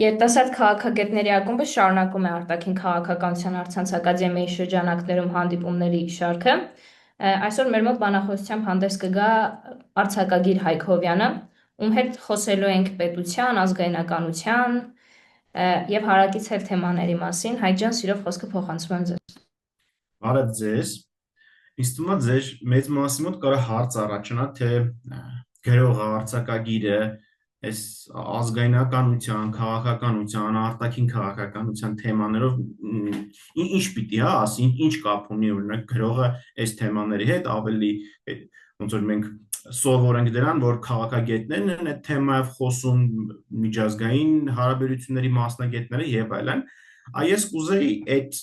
Երիտասարդ քաղաքագետների ակումբը շարունակում է արտաքին քաղաքականության առցանց ակադեմիայի շրջանակներում հանդիպումների շարքը։ Այսօր մեր մոտ բանախոսությամբ հանդես կգա արձակագիր Հայկ Հովյանը, ում հետ խոսելու ենք պետության, ազգայնականության եւ հարակից հետ թեմաների մասին։ Հայկ ջան, սիրով խոսքը փոխանցում եմ ձեզ։ Բարև ձեզ։ Ինձ թվում է ձեր մեծ մասի մոտ կարող հարց առաջանա, թե գրողը, արձակագիրը այս ազգայնականության, քաղաքականության, արտաքին քաղաքականության թեմաներով ինչ պիտի ասի, ինչ կապ ունի օրինակ գրողը այս թեմաների հետ, ավելի ոնց որ մենք սովոր ենք դրան, որ քաղաքագետներն են այդ թեմայով խոսում, միջազգային հարաբերությունների մասնագետները եւ այլն։ Ես կուզեի այդ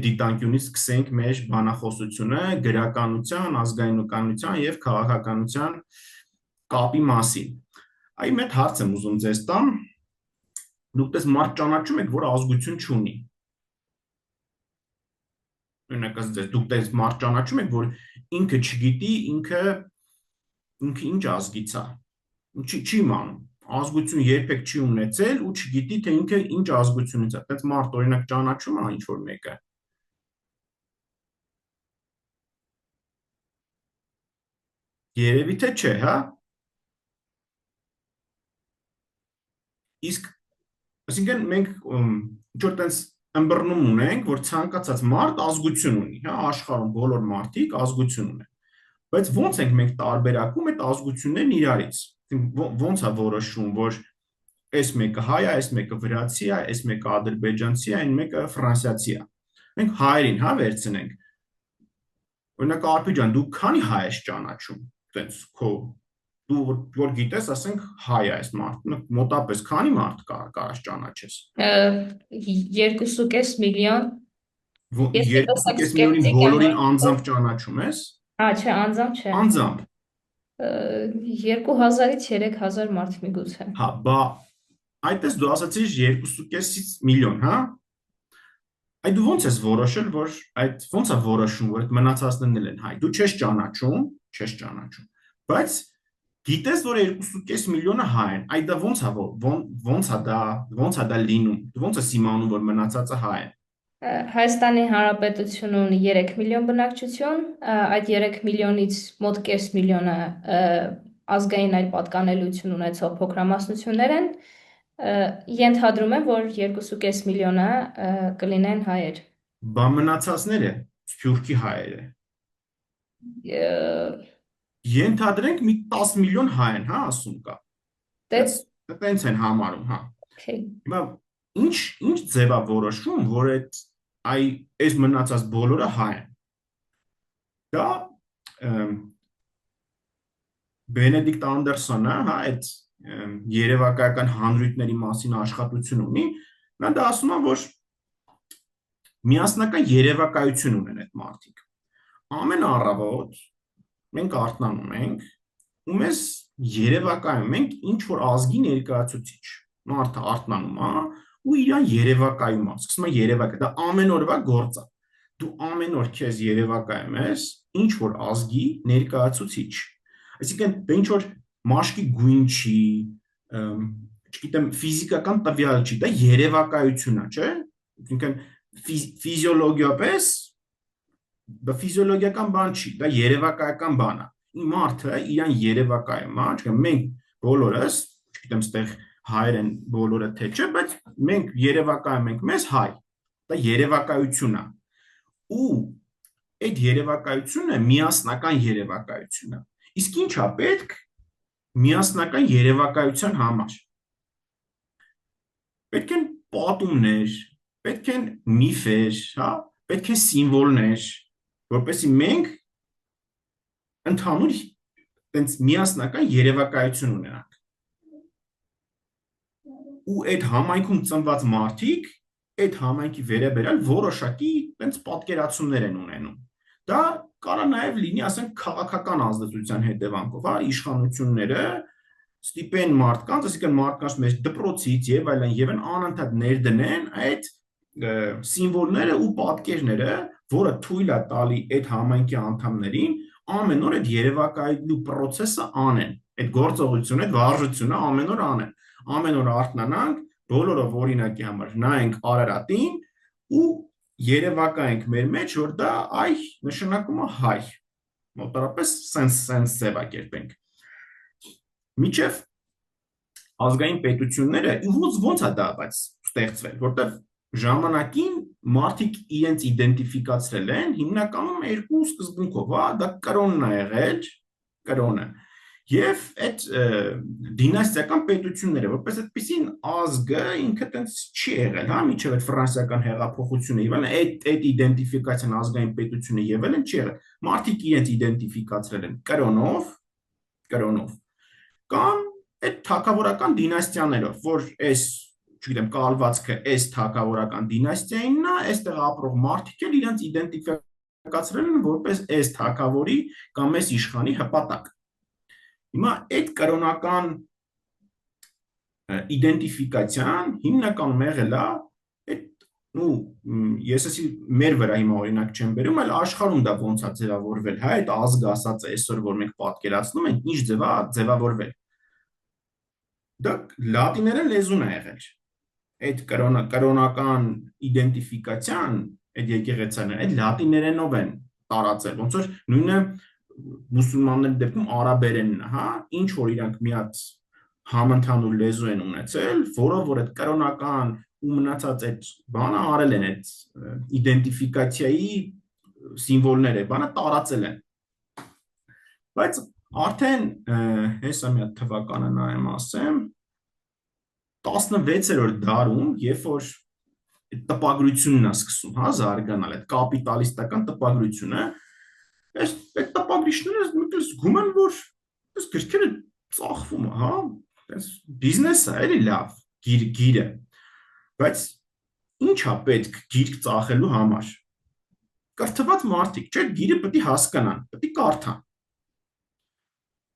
դիտանկյունից սկսենք մեր բանախոսությունը գրականության, ազգայնականության եւ քաղաքականության կապի մասին։ Այ մեծ հարց եմ ուզում ձեզ տամ։ Դուք դες մարդ ճանաչում եք, որ ազգություն չունի։ Օրինակ ասած, դուք դες մարդ ճանաչում եք, որ ինքը չգիտի, ինքը ինչ ազգից է։ Չի իմանում։ Ազգություն երբեք չի ունեցել ու չգիտի, թե ինքը ինչ ազգությունից է։ Այդպես մարդ օրինակ ճանաչում է ինչ որ մեկը։ Երևի թե չէ, հա։ Իսկ այսինքն մենք ինչ-որ տենց ըմբռնում ունենք, որ ցանկացած մարդ ազգություն ունի, հա, աշխարհում բոլոր մարդիկ ազգություն ունեն։ Բայց ո՞նց ենք մենք տարբերակում այդ ազգություններն իրարից։ Ո՞նց է որոշում, որ այս մեկը հայ է, այս մեկը վրացի է, այս մեկը ադրբեջանցի է, այն մեկը ֆրանսիացի է։ Մենք հայերին, հա, վերցնենք։ Օրինակ Արփի ջան, դու քանի հայ ես ճանաչում, տենց քո դու որ գիտես, ասենք հայ է այս մարդը, մոտապես քանի մարդ կարաս ճանաչես։ 2.5 միլիոն։ Ես 2.5 միլիոնի բոլորին անձամբ ճանաչում ես։ Չէ, անձամբ չէ։ Անձամբ 2000-ից 3000 մարդ միգուցե։ Հա, բա այդպես դու ասացիր 2.5 միլիոն, հա։ Այդ դու ո՞նց ես որոշել, որ այդ ո՞նց է որոշում, որ այդ մնացածներն են հայ։ Դու չես ճանաչում, բայց գիտես, որ 2.5 միլիոնը հայ են։ Այդ դա ո՞նց է դա լինում։ Դու ո՞նց ես իմանում, որ մնացածը հայ են։ Հայաստանի Հանրապետությունն ունի 3 միլիոն բնակչություն, այդ 3 միլիոնից մոտ կես միլիոնը ազգային այլ պատկանելություն ունեցող փոքրամասնություններ են, ենթադրում եմ, որ 2.5 միլիոնը կլինեն հայեր։ Բա մնացածները սփյուռքի հայերը։ Ենթադրենք մի 10 միլիոն հայ են, հա, ասում կա։ Տենց են համարում, հա։ Հիմա ինչ ձև է որոշում, որ այս մնացած բոլորը հայ են։ Դա Բենեդիկտ Անդերսոնը, հա, այդ երևակայական հանրույթների մասին աշխատություն ունի, նա դա ասում է, որ միասնական երևակայություն ունեն այդ մարդիկ։ Ամեն առավոտ մենք արթնանում ենք ու մեզ երևակայում ենք ինչ որ ազգի ներկայացուցիչ։ Մարդը արթնանում է ու իրան երևակայում է, սկսում է երևակայել, դա ամեն օրվա գործ է։ Դու ամեն օր քեզ երևակայում ես ինչ որ ազգի ներկայացուցիչ։ Այսինքն դա ինչ որ մաշկի գույն չի, չգիտեմ, ֆիզիկական տվյալ չի, դա երևակայություն է, չէ՞։ Այսինքն ֆիզիոլոգիապես դա ֆիզիոլոգիական բան չի, դա երևակայական բան է։ Մարդը իրան երևակայում է, չգիտեմ, մենք բոլորս, չգիտեմ, ստեղ հայեր են բոլորը թե չէ, բայց մենք երևակայում ենք մեզ հայ։ Դա երևակայություն է։ Ու այդ երևակայությունը միասնական երևակայություն է։ Իսկ ի՞նչ է պետք միասնական երևակայության համար։ Պետք են պատումներ, պետք են միֆեր, հա, պետք են սիմվոլներ, որպեսզի մենք ընդհանուր տենց միասնական երևակայություն ունենանք։ Ու այդ համայնքում ծնված մարդիկ այդ համայնքի վերաբերյալ որոշակի տենց պատկերացումներ են ունենում։ Դա կարող նաև լինի, ասենք, քաղաքական ազդեցության հետևանքով, հա, իշխանությունները ստիպեն մարդկանց, այսինքն մարդկանց մեջ դպրոցից եւ այլն անընդհատ ներդնեն այդ սիմվոլները ու պատկերները, որը թույլ է տալի այդ համայնքի անդամներին ամեն օր այդ երևակայելու process-ը անեն, այդ գործողությունը, այդ վարժությունը ամեն օր անեն։ ամեն օր արթնանանք, բոլորով օրինակի համար նայենք Արարատին ու երևակայենք մեր մեջ, որ դա այ նշանակում է հայ, մոտավորապես sense ձևակերպենք։ Միջև ազգային պետությունները ոնց է դա բայց ստեղծվել, որտեղ ժամանակին մարդիկ իրենց իդենտիֆիկացրել են հիմնականում երկու սկզբունքով, դա կրոնն է եղել, կրոնը, եւ այդ դինաստիական պետությունները, որպես այդպեսին ազգը ինքը տենց չի եղել, միջև այդ ֆրանսիական հեղափոխությունը եղել, այդ իդենտիֆիկացիան ազգային պետությունը եղել են, չի եղել։ Մարդիկ իրենց իդենտիֆիկացրել են կրոնով կամ այդ թագավորական դինաստիաներով, որ այս, չգիտեմ, կալվածքը այս թագավորական դինաստիայինն է, այստեղ ապրող մարդիկ էլ իրենց իդենտիֆիկացրել են որպես այս թագավորի կամ այս իշխանի հպատակ։ Հիմա այդ կրոնական իդենտիֆիկացիան հիմնականում եղել է ես ասի մեր վրա հիմա օրինակ չեմ բերում, այլ աշխարհում դա ոնց է ձևավորվել, այդ ազգը ասած է այսօր, որ մենք պատկերացնում ենք, ինչ ձևավորվել։ Դա լատիներեն լեզուն է եղել։ Այդ կրոնական իդենտիֆիկացիան, այդ եկեղեցիները, այդ լատիներենով են տարածել, ոնց որ նույնը մուսուլմանների դեպքում արաբերենն է, ինչ որ իրանք մի հատ համընդհանուր լեզու են ունեցել, որով որ այդ կրոնական ու մնացած այդ բանը արել են, այդ իդենտիֆիկացիայի սիմվոլները, բանը տարածել են։ Բայց արդեն հեսա մի հատ թվականը նայեմ ասեմ 16-րդ դարում, երբ որ տպագրությունն է սկսում, զարգանալ, այդ կապիտալիստական տպագրությունը, այս տպագրիչները զգում են, որ այս գրքերը ծախվում է, այս բիզնես է, էլի լավ, գիրը, բայց ինչ է պետք գիրք ծախելու համար։ Կրթված մարդիկ, չէ, գիրը պետք է հասկանան, պետք է կարդան։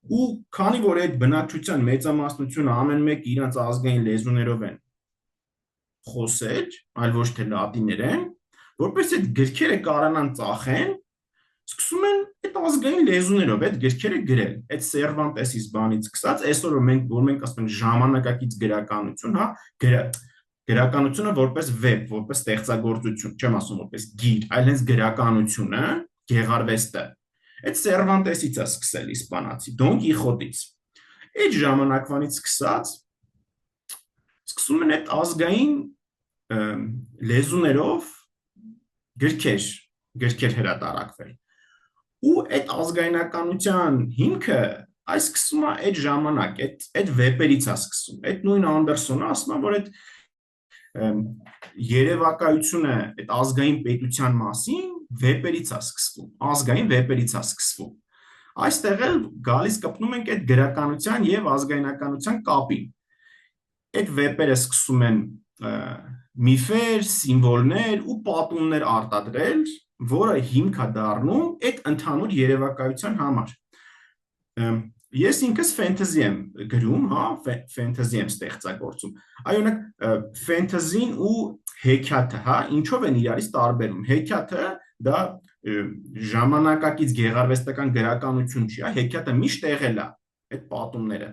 Ու քանի որ այդ բնակչության մեծամասնությունը ամեն մեկ իրենց ազգային լեզուներով են խոսել, այլ ոչ թե լատիներեն, որպես այդ գրքերը կարողանան ծախեն, սկսում են այդ ազգային լեզուներով այդ գրքերը գրել, այդ Սերվանտեսից բանից սկսած, այսօր որ մենք ասում ենք ժամանակակից գրականություն, գրականությունը որպես վեբ, որպես ստեղծագործություն, չեմ ասում որպես գիր, այլ հենց գրականությունը, գեղարվեստը, այդ Սերվանտեսից է սկսել իսպանացի, Դոն Կիխոտից։ Այդ ժամանակվանից սկսած սկսում են այդ ազգային լեզուներով գրքեր հրատարակվել։ Ու այդ ազգայնականության հիմքը այս սկսում է այդ ժամանակ, այդ վեպերից է սկսում։ Այդ նույն Անդերսոնը ասում է, որ այդ երևակայությունը այդ ազգային պետության մասին վեպերից է սկսվում, ազգային վեպերից է սկսվում։ Այստեղ էլ գալիս կպնում ենք այդ գրականության եւ ազգայնականության կապին։ Այդ վեպերը սկսում են միֆեր, սիմվոլներ ու պատումներ արտադրել, որը հիմք է դառնում այդ ընդհանուր երևակայության համար։ Ես ինքս ֆենտեզի եմ գրում, ֆենտեզի եմ ստեղծագործում։ Այօնակ ֆենտեզին ու հեքիաթը, ինչով են իրարից տարբերում։ Հեքիաթը դա ժամանակակից գեղարվեստական գրականություն չի, հեքիաթը միշտ եղել է այդ պատումները։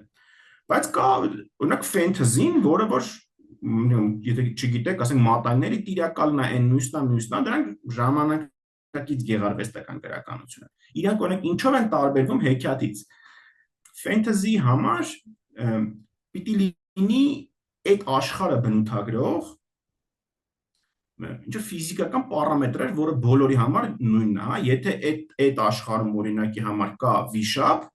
Բայց կա օրինակ ֆենտեզին, որը որ եթե չգիտեք, ասենք մատանիների տիրակալն է, այն մյուսն է, դրանք ժամանակակից գեղարվեստական գրականություն է։ Իրանք օրինակ ինչով են տարբերվում հեքիաթից։ Ֆենտեզի համար պիտի լինի այդ աշխարհը բնութագրող ինչ-որ ֆիզիկական պարամետրեր, որը բոլորի համար նույնն է, եթե այդ աշխարհում օրինակի համար կա վիշապ,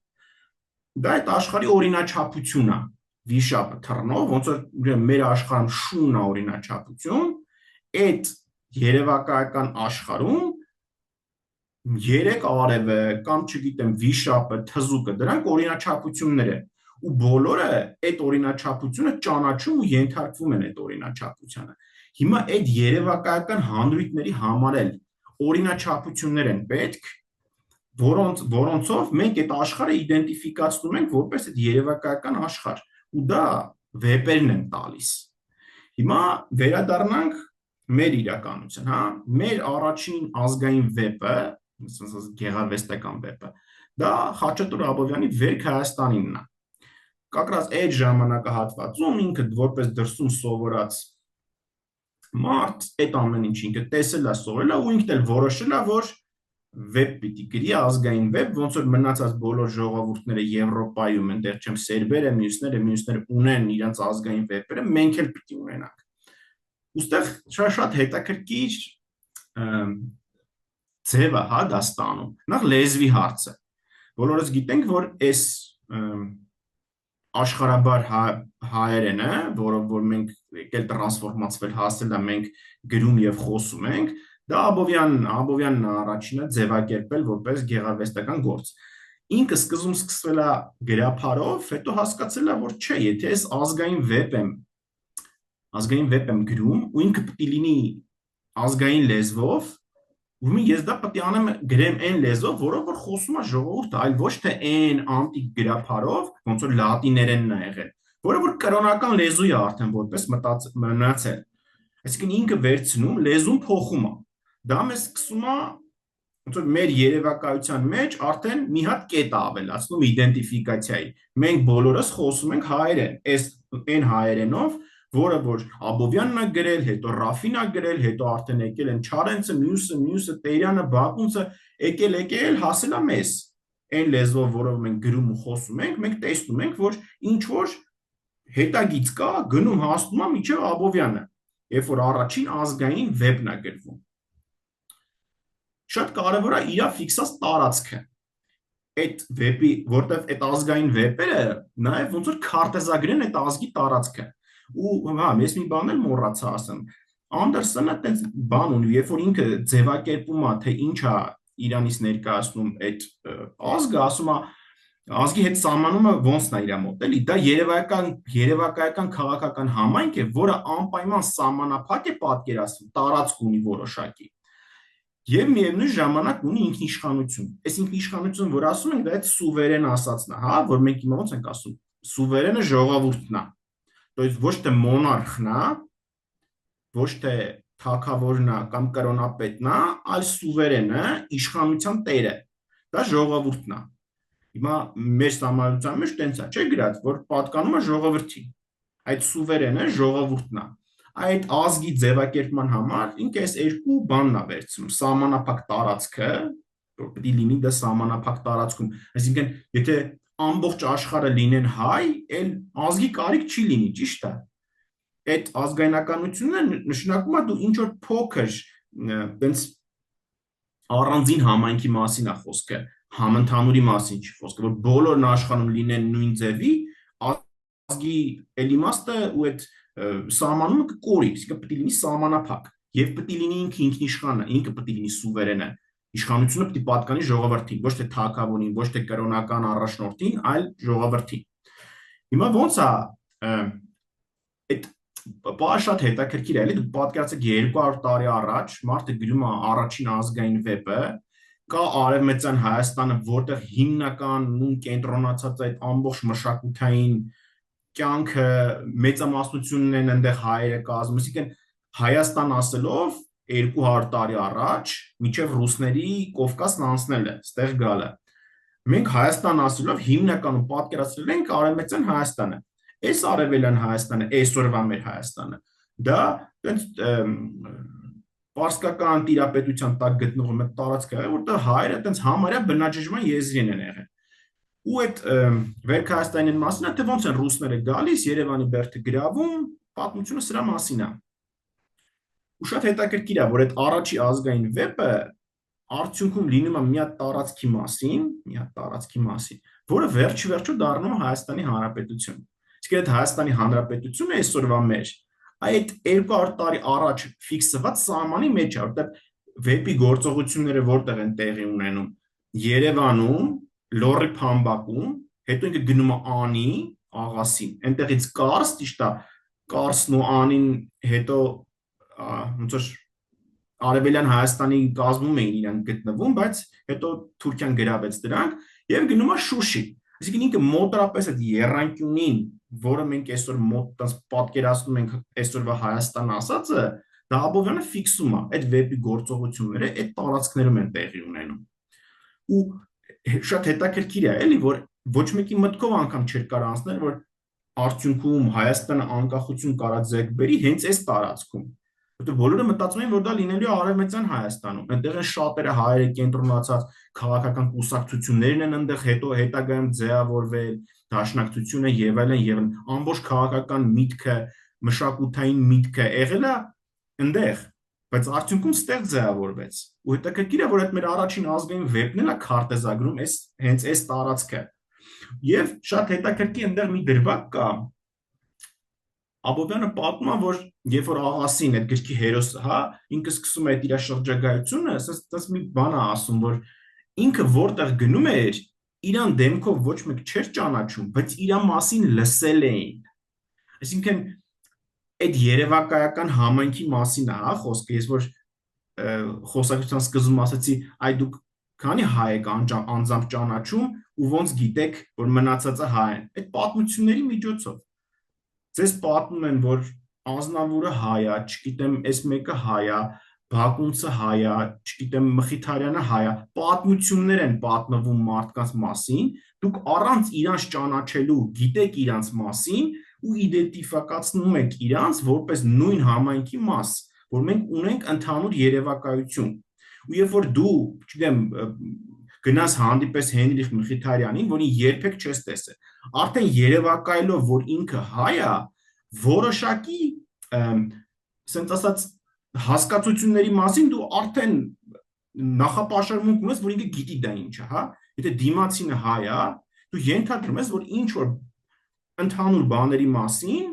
դա այդ աշխարհի օրինաչափությունն է, վիշապը թռնող, ոնց որ մեր աշխարհում շունն է օրինաչափություն, այդ երևակայական աշխարհում երեք արևը կամ չգիտեմ վիշապը, թզուկը, դրանք օրինաչափություններ են ու բոլորը այդ օրինաչափությունը ճանաչում ու ենթարկվում են այդ օրինաչափությանը։ Հիմա այդ երևակայական հանրույթների համար էլ օրինաչափություններ են պետք, որոնցով մենք այդ աշխարհը իդենտիֆիկացնում ենք որպես այդ երևակայական աշխարհ, ու դա վեպերն են տալիս։ Հիմա վերադառնանք մեր իրականության, մեր առաջին ազգային վեպը, գեղարվեստական վեպը, դա Խաչատուր Աբովյանի Վերք Հայաստանինն է։ կակրած այդ ժամանակահատվածում ինքը որպես դրսում սովորած մարդ այդ ամեն ինչ ինքը տեսել է, սովորել է ու ինքն էլ որոշել է, որ վեբ պիտի գրի, ազգային վեբ, ոնց որ մնացած բոլոր ժողովուրդները Եվրոպայում, այնտեղ չեմ սերբերը, մյուսները ունեն իրենց ազգային վեբերը, մենք էլ պիտի ունենանք։ Ոստեղ շատ հետաքրքիր ձև է, հա, դա ստանում։ Նախ լեզվի հարցը։ Բոլորս գիտենք, որ այս աշխարհաբար հայերենը, որով որ մենք եկել տրանսֆորմացվել հասել է, մենք գրում եւ խոսում ենք, դա Աբովյանն առաջինը ձևակերպել որպես գեղարվեստական գործ։ Ինքը սկզբում սկսվել է գրափարով, հետո հասկացել է, որ չէ, եթե ես ազգային վեբ եմ գրում, ու ինքը պետք է լինի ազգային լեզվով, ու ես դա պետք է անեմ գրեմ այն լեզվով, որով որ խոսում է ժողովուրդը, այլ ոչ թե այն անտիկ գրափարով, ոնց որ լատիներենն է եղել, որը որ կրոնական լեզու է արդեն որպես մնացել։ Այսինքն ինքը վերցնում, լեզուն փոխում է։ Դա մեզ սկսում է ոնց որ մեր երևակայության մեջ արդեն մի հատ կետ ավելացնում իդենտիֆիկացիայի։ Մենք բոլորս խոսում ենք հայերեն, այն հայերենով, որը որ Աբովյանն է գրել, հետո Ռաֆին է գրել, հետո արդեն եկել են Չարենցը, մյուսը, Տերյանը, Բակունցը, եկել հասել է մեզ։ Այն լեզվով, որով մենք գրում ու խոսում ենք, մենք տեսնում ենք, որ ինչ որ հետագից կա, գնում հասնում է մինչև Աբովյանը, երբ որ առաջին ազգային վեբն է գրվում։ Շատ կարևոր է իր ֆիքսած տարածքը։ Այդ վեբի, որտեվ այդ ազգային վեբերը նաև ոնց որ քարտեզագրեն այդ ազգի տարածքը։ Ու հա, ես մի բան էլ մոռացա ասեմ։ Անդերսոնը տենց բան ունի, երբ որ ինքը ձևակերպում է, թե ինչ է Իրանից ներկայացնում այդ ազգը, ասում է ազգի հետ սահմանումը ոնցն է իր մոտ, էլի դա երևակայական քաղաքական համայնք է, որը անպայման սահմանափակ է պատկերացնում, տարածք ունի որոշակի։ Եվ միևնույն ժամանակ ունի ինքնիշխանություն։ Այս ինքնիշխանությունը, որ ասում ենք, դա այդ սուվերեն ասածն է, հա, որ մենք հիմա ոնց ենք ասում, սուվերենը ժողովուրդն է։ То есть ոչ թե մոնարխն է, ոչ թե թագավորն է կամ կրոնապետն է, այլ սուվերենը, իշխանության տերը։ Դա ժողովուրդն է։ Հիմա մեր համալսարանի մեջ տենց է, չէ՞ գրած, որ պատկանում է ժողովրդին։ Այդ սուվերենը ժողովուրդն է։ Այդ ազգի ձևակերպման համար ինքը այս երկու բանն է վերցնում, սահմանափակ տարածքը, որ պետք է լինի դա սահմանափակ տարածքում, այսինքն եթե ամբողջ աշխարհը լինեն հայ, այլ ազգի կարիք չի լինի, ճիշտ է։ Այդ ազգայնականությունը նշանակում է դու ինչ որ փոքր, տենց առանձին համայնքի մասին է խոսքը, համընդհանուրի մասին չի խոսքը, որ բոլորն աշխարհում լինեն նույն ձևի, ազգի էլ իմաստը ու այդ սահմանումը կկորի, իսկ պետք է լինի սահմանափակ եւ պետք է լինի ինքնիշխանը, ինքը պետք է լինի սուվերենը, իշխանությունը պետք է պատկանի ժողովրդին, ոչ թե թագավորին, ոչ թե կրոնական առաջնորդին, այլ ժողովրդին։ Հիմա ոնց է այդ բանը շատ հետաքրքիր է, էլի դու պատկերացրեք 200 տարի առաջ մարդը գրում է առաջին ազգային վեպը, կա Արևմտյան Հայաստանը, որտեղ հիմնական ու կենտրոնացած այդ ամբողջ մշակութային կյանքը մեծամասնությունն են այնտեղ հայերը կազմում, այսինքն Հայաստան ասելով 200 տարի առաջ միջև ռուսների Կովկասն անցնելը, ստեղ գալը։ Մենք Հայաստան ասելով հիմնականում պատկերացրել ենք Արևմտյան Հայաստանը։ Այս Արևելյան Հայաստանը, այսօրվա մեր Հայաստանը, դա պարսկական տիրապետության տակ գտնվում է տարածք է, որտեղ հայերը այտենց համարյա բնաջնջման եզրին են եղել։ Ու այդ Վերքահայաստանի մասին է, թե ոնց են ռուսները գալիս, Երևանի բերդը գրավում, պատմությունը սրա մասին է։ Ու շատ հետաքրքիր է, որ այդ առաջի ազգային վեպը արդյունքում լինում է մի հատ տարածքի մասին, որը վերջիվերջո դառնում է Հայաստանի Հանրապետություն։ Իսկ այդ Հայաստանի Հանրապետությունը այսօրվա մեր այդ 200 տարի առաջ ֆիքսված սահմանի մեջ է, որտեղ վեպի գործողությունները որտեղ են տեղի ունենում Երևանում, Լոռի Փամբակում, հետո ինքը գնում է Անի, Աղասին, այնտեղից Կարս, ճիշտ է, Կարսն ու Անին հետո ոնց որ Արևելյան Հայաստանի կազմում էին իրանք գտնվում, բայց հետո Թուրքիան գրավեց դրանք եւ գնում է Շուշի։ Այսինքն ինքը մոտարապես այդ երանկյունին, որը մենք այսօր մոտ պատկերացնում ենք այսօրվա Հայաստան ասածը, դա Աբովյանը ֆիքսում է, այդ վեպի գործողությունները այդ տարածքներում են տեղի ունենում։ Ու շատ հետաքրքիր է, էլի, որ ոչ մեկի մտքով անգամ չէր կարող անցնել, որ արդյունքում Հայաստանը անկախություն կարա ձեռք բերի հենց այս տարածքում։ Որտեղ բոլորը մտածում են, որ դա լինելու է Արևմտյան Հայաստանում։ Այնտեղ են շատերը հայերը կենտրոնացած, քաղաքական կուսակցություններն են այնտեղ հետո հետագայում ձևավորվել, դաշնակցությունը եւ այլն եւ այլն։ Ամբողջ քաղաքական միտքը, մշակութային միտքը եղել է այնտեղ, բայց արդյունքում ստեղ ձևավորվեց։ Ու հետաքրքիր է, որ այդ մեր առաջին ազգային վեպն էլ է քարտեզագրում այս հենց այս տարածքը։ Եվ շատ հետաքրքիր այնտեղ մի դրվագ կա, Աբովյանը պատմում է, որ երբ որ աղասին այդ գրքի հերոսը, հա, ինքը սկսում է այդ իր շրջագայությունը, ասես մի բան է ասում, որ ինքը որտեղ գնում էր, իրան դեմքով ոչ մեկ չէր ճանաչում, բայց իր մասին լսել էին։ Այսինքն այդ երևակայական համայնքի մասին է, հա, խոսքը, ես որ խոսակցության սկզբում ասացի, այ դուք քանի հայ եք անձամբ ճանաչում ու ոնց գիտեք, որ մնացածը հայ են։ Այդ պատմությունների միջոցով Ձեզ պատմում են, որ Ազնավուրը հայ է, չգիտեմ, այս մեկը հայ է, Բակունցը հայ է, չգիտեմ, Մխիթարյանը հայ է, պատմություններ են պատմվում մարդկանց մասին, դուք առանց իրանց ճանաչելու գիտեք իրանց մասին ու իդենտիֆիկացնում եք իրանց որպես նույն համայնքի մաս, որ մենք ունենք ընդհանուր երևակայություն։ Ու երբ որ դու, չգիտեմ, գնաս հանդիպես Հենրիխ Մխիթարյանին, որին երբեք չես տեսել, արդեն երևակայելով, որ ինքը հայ է, որոշակի, ասենք ասած, հասկացությունների մասին դու արդեն նախապաշարմունք ունես, որ ինքը գիտի դա ինչ է, հա, եթե դիմացինը հայ է, դու ենթադրում ես, որ ինչ որ ընդհանուր բաների մասին,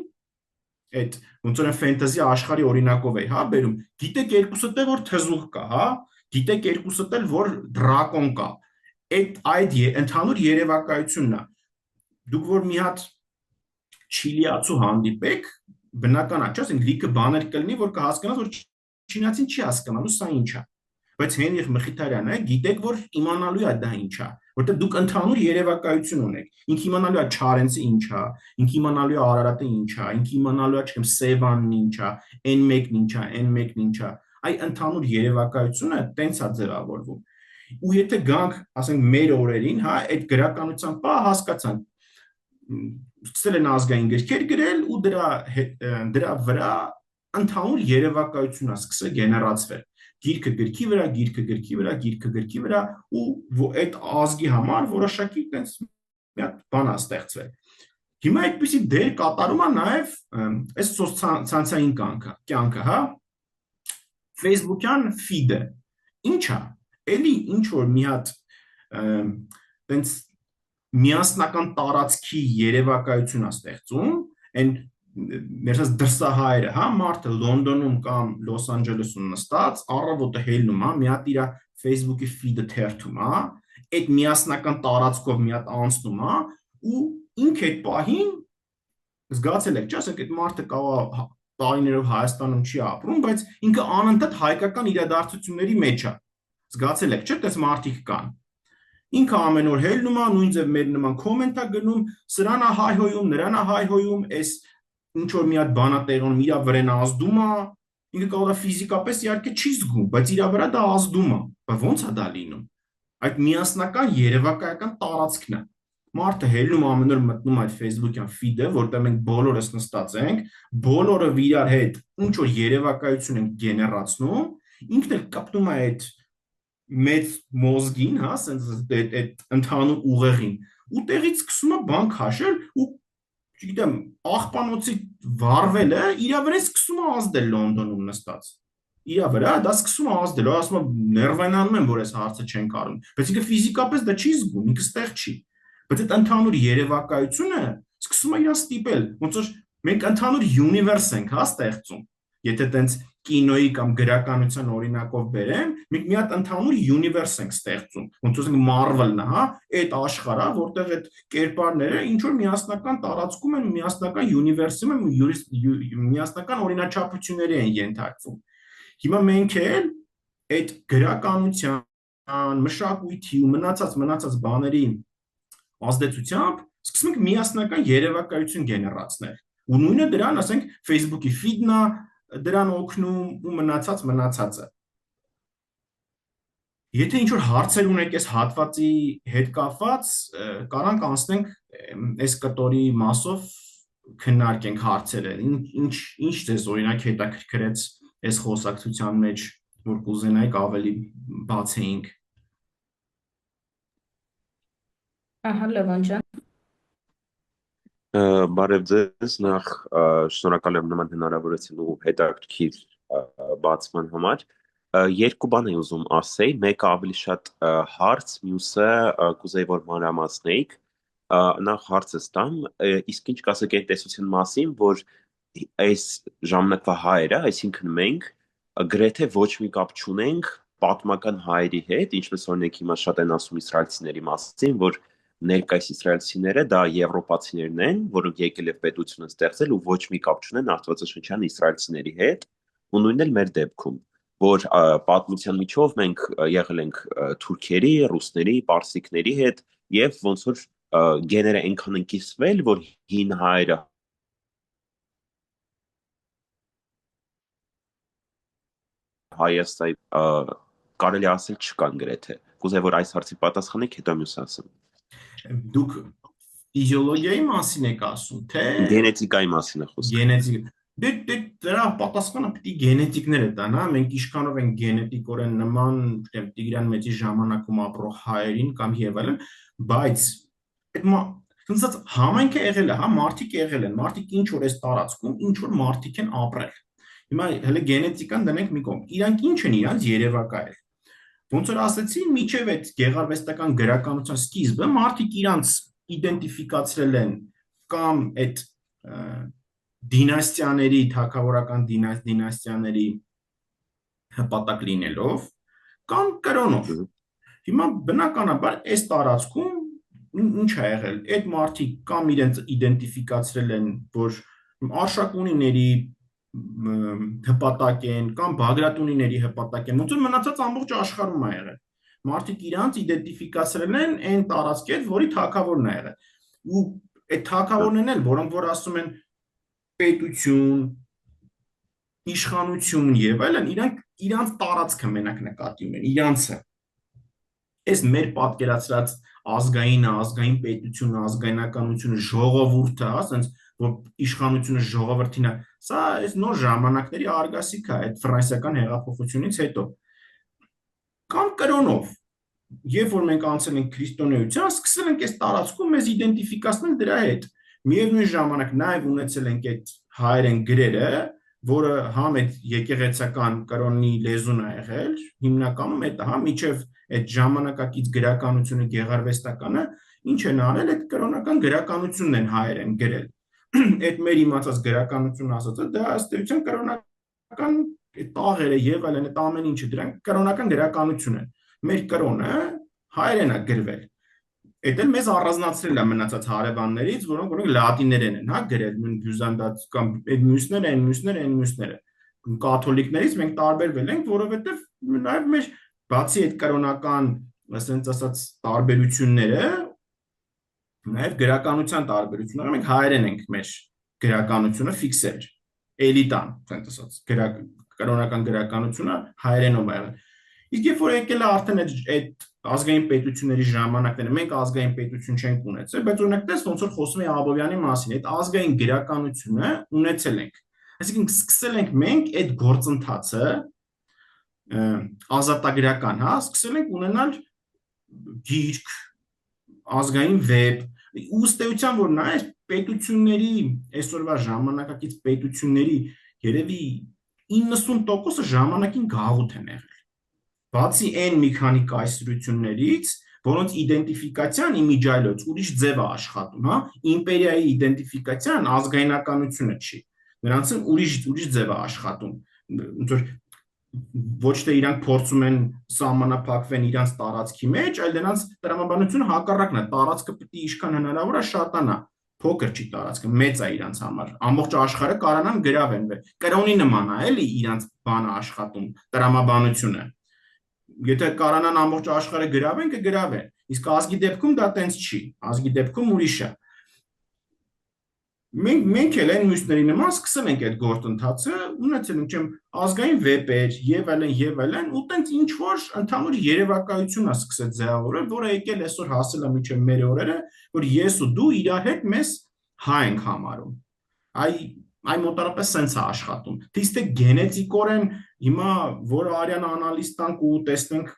այդ ոնց որ ֆենտազի աշխարհի օրինակով է, հա, բերում, գիտեք երկուսդ էլ որ թզուկ կա, հա, գիտեք երկուսդ էլ որ դրակոն կա, այդ ընդհանուր երևակայությունն է։ Դուք որ մի հատ չիլիացու հանդիպեք, բնական է, չէ՞, ասենք լիքը բաներ կլինի, որ կհասկանաս, որ չինացին չի հասկանալու սա ինչ է։ Բայց Հենրիխ Մխիթարյանը գիտեք, որ իմանալու է դա ինչ է, որտեղ դուք ընդհանուր երևակայություն ունեք։ Ինքը իմանալու է Չարենցը ինչ է, ինքը իմանալու է Արարատը ինչ է, ինքը իմանալու է, չգիտեմ, Սևանն ինչ է, N1-ն ինչ է, N1-ն ինչ է։ Այ ընդհանուր երևակայությունը տենց է ձևավորվում։ Ու եթե գանք, ասենք, մեր օրերին, հա, այդ գրականության բա հասկացանք, սկսել են ազգային գրքեր գրել ու դրա վրա ընդհանուր երևակայություն է սկսել գեներացվել։ Գիրքը գրքի վրա, գիրքը գրքի վրա, գիրքը գրքի վրա ու այդ ազգի համար որոշակի տենց մի հատ բան է ստեղծվել։ Հիմա այդպիսի դեր կատարում է նաև այս սոցցանցային կյանքը, հա, Facebook-յան feed-ը։ Ինչ է։ Էլի ինչ որ մի հատ տենց միասնական տարածքի երևակայություն է ստեղծում, այն ներսած դրսահայերը, հա, մարդը Լոնդոնում կամ Լոս Անջելեսում նստած, առավոտը հելնում է, մի հատ իր Facebook-ի feed-ը թերթում է, այդ միասնական տարածքով մի հատ անցնում է ու ինքը այդ պահին զգացել եք, չէ՞, ասենք այդ մարդը կա տարիներով Հայաստանում չի ապրում, բայց ինքը անընդհատ հայկական իրադարձությունների մեջ է։ Զգացել եք, չէ՞, դες մարդիկ կան։ Ինքը ամեն օր հելնում է, նույն ձև մեր նման կոմենտ է գնում, սրան է հայհոյում, նրան է հայհոյում, այս ինչ որ մի հատ բան է տեղում, իր վրան ազդում է, ինքը կարող է ֆիզիկապես իհարկե չի զգում, բայց իր վրա դա ազդում է։ Բայց ո՞նց է դա լինում։ Այդ միասնական երևակայական տարածքն է։ Մարդը հելնում ամեն օր մտնում այդ Facebook-յան feed-ը, որտեղ մենք բոլորս նստած ենք, բոլորը իրար հետ ինչ որ երևակայություն են գեներացնում, ինքն էլ կապտում է այդ մեծ մոզգին, հա, ասենց այդ ընդհանուր ուղեղին, ու տեղից սկսում է բան քաշել ու չգիտեմ, աղբանոցի վառվելը իր վրա սկսում է ազդել Լոնդոնում նստած։ Իր վրա դա սկսում է ազդել, ասում է ներվայնանում եմ, որ այս հարցը չեն կարում, բայց ինքը ֆիզիկապես դա չի զգում, ինքը ստեղ չի։ Բայց այդ ընդհանուր երևակայությունը սկսում է իրան ստիպել, ոնց որ մենք ընդհանուր universe ենք, հա, ստեղծում։ Եթե տենց կինոյի կամ գրականության օրինակով բերեմ, մենք մի հատ ընդհանուր universe ենք ստեղծում, ոնց որ Marvel-ն է, հա, այդ աշխարհը, որտեղ այդ կերպարները ինչ որ միասնական տարածքում են, միասնական universe-ում են, միասնական օրինաչափությունների են ենթարկվում։ Հիմա մենք էլ այդ գրականության, մշակույթի ու մնացած բաների ազդեցությամբ սկսում ենք միասնական երևակայություն գեներացնել։ Ու նույնը դրան, ասենք, Facebook-ի feed-ն է դրան օգնում ու մնացածը։ Եթե ինչ որ հարցեր ունեք այս հատվածի հետ կապված, կարանք անցնենք այս կտորի մասով քննարկենք հարցերը։ Ինչ ձեզ օրինակ հետաքրքրեց այս խոսակցության մեջ, որ կուզենայիք ավելի բացեինք։ Ահա Լևոն ջան։ Բարև ձեզ, նախ շնորհակալ եմ նման հնարավորություն ու հետաքրքիր բացման համար։ Երկու բան եմ ուզում ասել, մեկը ավելի շատ հարց, մյուսը կուզեի որ մանրամասնեիք։ Նախ հարցը ստամ, իսկ ինչ կասեք այդ տեսության մասին, որ այս ժամանակվա հայերը, այսինքն մենք գրեթե ոչ մի կապ չունենք պատմական հայերի հետ, ինչպես օրինակ հիմա շատ են ասում իսրայելցիների մասին, որ ներկայիս իսրայելցիները դա եվրոպացիներն են, որոնք եկել եւ պետությունը ստեղծել ու ոչ մի կապ չունեն աստվածաշնչյան իսրայելցիների հետ, ու նույնն էլ մեր դեպքում, որ պատմության միջով մենք եղել ենք թուրքերի, ռուսների, պարսիկների հետ եւ ոնց որ գեները այնքան են կիսվել, որ հին հայերը Հայաստանի կարելի ասել չկան գրեթե։ Կուզեի որ այս հարցի պատասխանեք, հետո մյուս ասեմ։ Դուք ֆիզիոլոգիայի մասին եք ասում, թե Գենետիկայի մասին է խոսքը։ գենետիկ։ Դե դրա պատասխանը պիտի գենետիկները տան, հա, մենք ինչքանով ենք գենետիկորեն նման, չգիտեմ, Տիգրան Մեծի ժամանակում ապրող հայերին կամ եւ այլն, բայց այդ ասած համայնքը եղել է, հա, մարդիկ եղել են, մարդիկ ինչ որ էս տարածքում, ինչ որ մարդիկ են ապրել։ Հիմա հələ գենետիկան դնենք մի կողմ։ Իրանք ինչ են իրանց երևակայել։ Ոնց որ ասեցի, միջև այդ գեղարվեստական գրականության սկիզբը մարդիկ իրանց իդենտիֆիկացրել են կամ այդ դինաստիաների, թագավորական դինաստիաների հպատակ լինելով կամ կրոնով։ Հիմա բնականաբար այս տարածքում ինչ ա եղել։ Այդ մարդիկ կամ իրենց իդենտիֆիկացրել են, որ արշակունիների հպատակ են կամ բագրատունիների հպատակ են, ոնց որ մնացած ամբողջ աշխարհում ա եղել։ Մարդիկ իրանց իդենտիֆիկացրել են այն տարածքից, որի թագավորն ա եղել։ Ու այդ թագավորներն էլ, որոնք որ ասում են պետություն, իշխանություն եւ այլն, իրանց տարածքը մենակ նկատի ունեն, իրանցը։ Այս մեր պատկերացրած ազգային պետությունը, ազգայնականությունը, ժողովուրդը, ասենց որ իշխանությունը ժողովրդին է, սա այս նոր ժամանակների արգասիք է, այդ ֆրանսիական հեղափոխությունից հետո։ Կամ կրոնով, երբ որ մենք անցել ենք քրիստոնեության, սկսել ենք այս տարածքում մեզ իդենտիֆիկացնել դրա հետ։ Միևնույն ժամանակ նաև ունեցել ենք այդ հայերեն գրերը, որը համ այդ եկեղեցական կրոնի լեզուն է եղել, հիմնականում այդ հա միջև այդ ժամանակակից գրականությունը, գեղարվեստականը, ինչ են արել, այդ կրոնական գրականությունն են հայերեն գրել։ Այդ մեր իմացած գրականությունը ասածը, դա ըստ էության կրոնական տաղերը եւ այլն, այդ ամեն ինչը դրանք կրոնական գրականություն են։ Մեր կրոնը հայերեն է գրվել։ Այդ էլ մեզ առանձնացրել է մնացած հարևաններից, որոնք լատիներեն են, հա, գրել, նույն բյուզանդաց կամ այդ մյուսները, կաթոլիկներից մենք տարբերվել ենք, որովհետև նաև մեր բացի այդ կրոնական, ասենց ասած, տարբերությունները, նաև գրականության տարբերությունները, մենք հայերեն ենք մեր գրականությունը ֆիքսել, էլիտան, ասենց ասած, կրոնական գրականությունը հայերենով ա եղել։ Իսկ երբ որ եկել է արդեն այդ ազգային պետությունների ժամանակները, մենք ազգային պետություն չենք ունեցել, բայց օրինակ տես ոնց որ խոսում է Աբովյանի մասին, այդ ազգային գրականությունը ունեցել ենք։ Այսինքն սկսել ենք մենք այդ գործընթացը ազատագրական, հա, սկսել ենք ունենալ գիրք, ազգային վեպ, ու ըստ էության որ նայես պետությունների, այսօրվա ժամանակակից պետությունների երևի 90%-ը ժամանակին գաղութ են եղել։ Բացի այն մի քանի կայսրություններից, որոնց իդենտիֆիկացիան իմիջայլոց ուրիշ ձև է աշխատում, հա, իմպերիայի իդենտիֆիկացիան ազգայնականությունը չի։ Նրանցն ուրիշ ձև է աշխատում։ Ոնց որ ոչ թե իրանք փորձում են սահմանափակվեն իրանց տարածքի մեջ, այլ նրանց տրամաբանությունը հակառակն է, տարածքը պետք է ինչքան հնարավոր է շատանա, փոքր չի տարածքը, մեծ է իրանց համար։ Ամբողջ աշխարհը կարանան գրավեն։ Կրոնի նման է, էլի իրանց բանը աշխատում, տրամաբանությունը։ Եթե կարանան ամբողջ աշխարհը գրավեն, կգրավեն։ Իսկ ազգի դեպքում դա տենց չի։ Ազգի դեպքում ուրիշ է։ Մենք էլ այն մյուսների նման սկսել ենք այդ գործընթացը, ունեցել ենք ազգային վեպեր եւ այլն, ու տենց ինչ որ ընդհանուր երևակայություն է սկսել ձևավորել, որը եկել այսօր հասել է մինչև մեր օրերը, որ ես ու դու իրար հետ մեզ հայ ենք համարում։ Այ մոտարապես սենց է աշխատում։ Իսկ թե գենետիկորեն հիմա որ արյան անալիզ տանք ու տեսնենք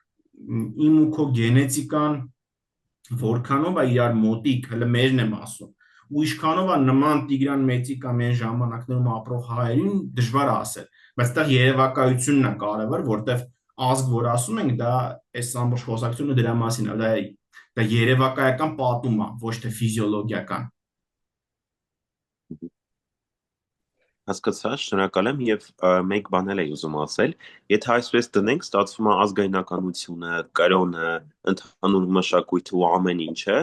իմ ու քո գենետիկան որքանով է իրար մոտիկ, հələ մերն եմ ասում, ու ինչքանով է նման Տիգրան Մեծի կամ այն ժամանակներում ապրող հայերին դժվար է ասել, բայց դա երևակայությունն է կարևոր, որտեվ ազգ որ ասում ենք, դա այս ամբողջ խոսակցությունը դրա մասին է, դա երևակայական պատում է, ոչ թե ֆիզիոլոգիական։ Հասկացա, շնորհակալ եմ եւ մեկ բան էլ եմ ուզում ասել, եթե այսպես դնենք, ստացվում է ազգայնականությունը, կրոնը, ընդհանուր մշակույթը ու ամեն ինչը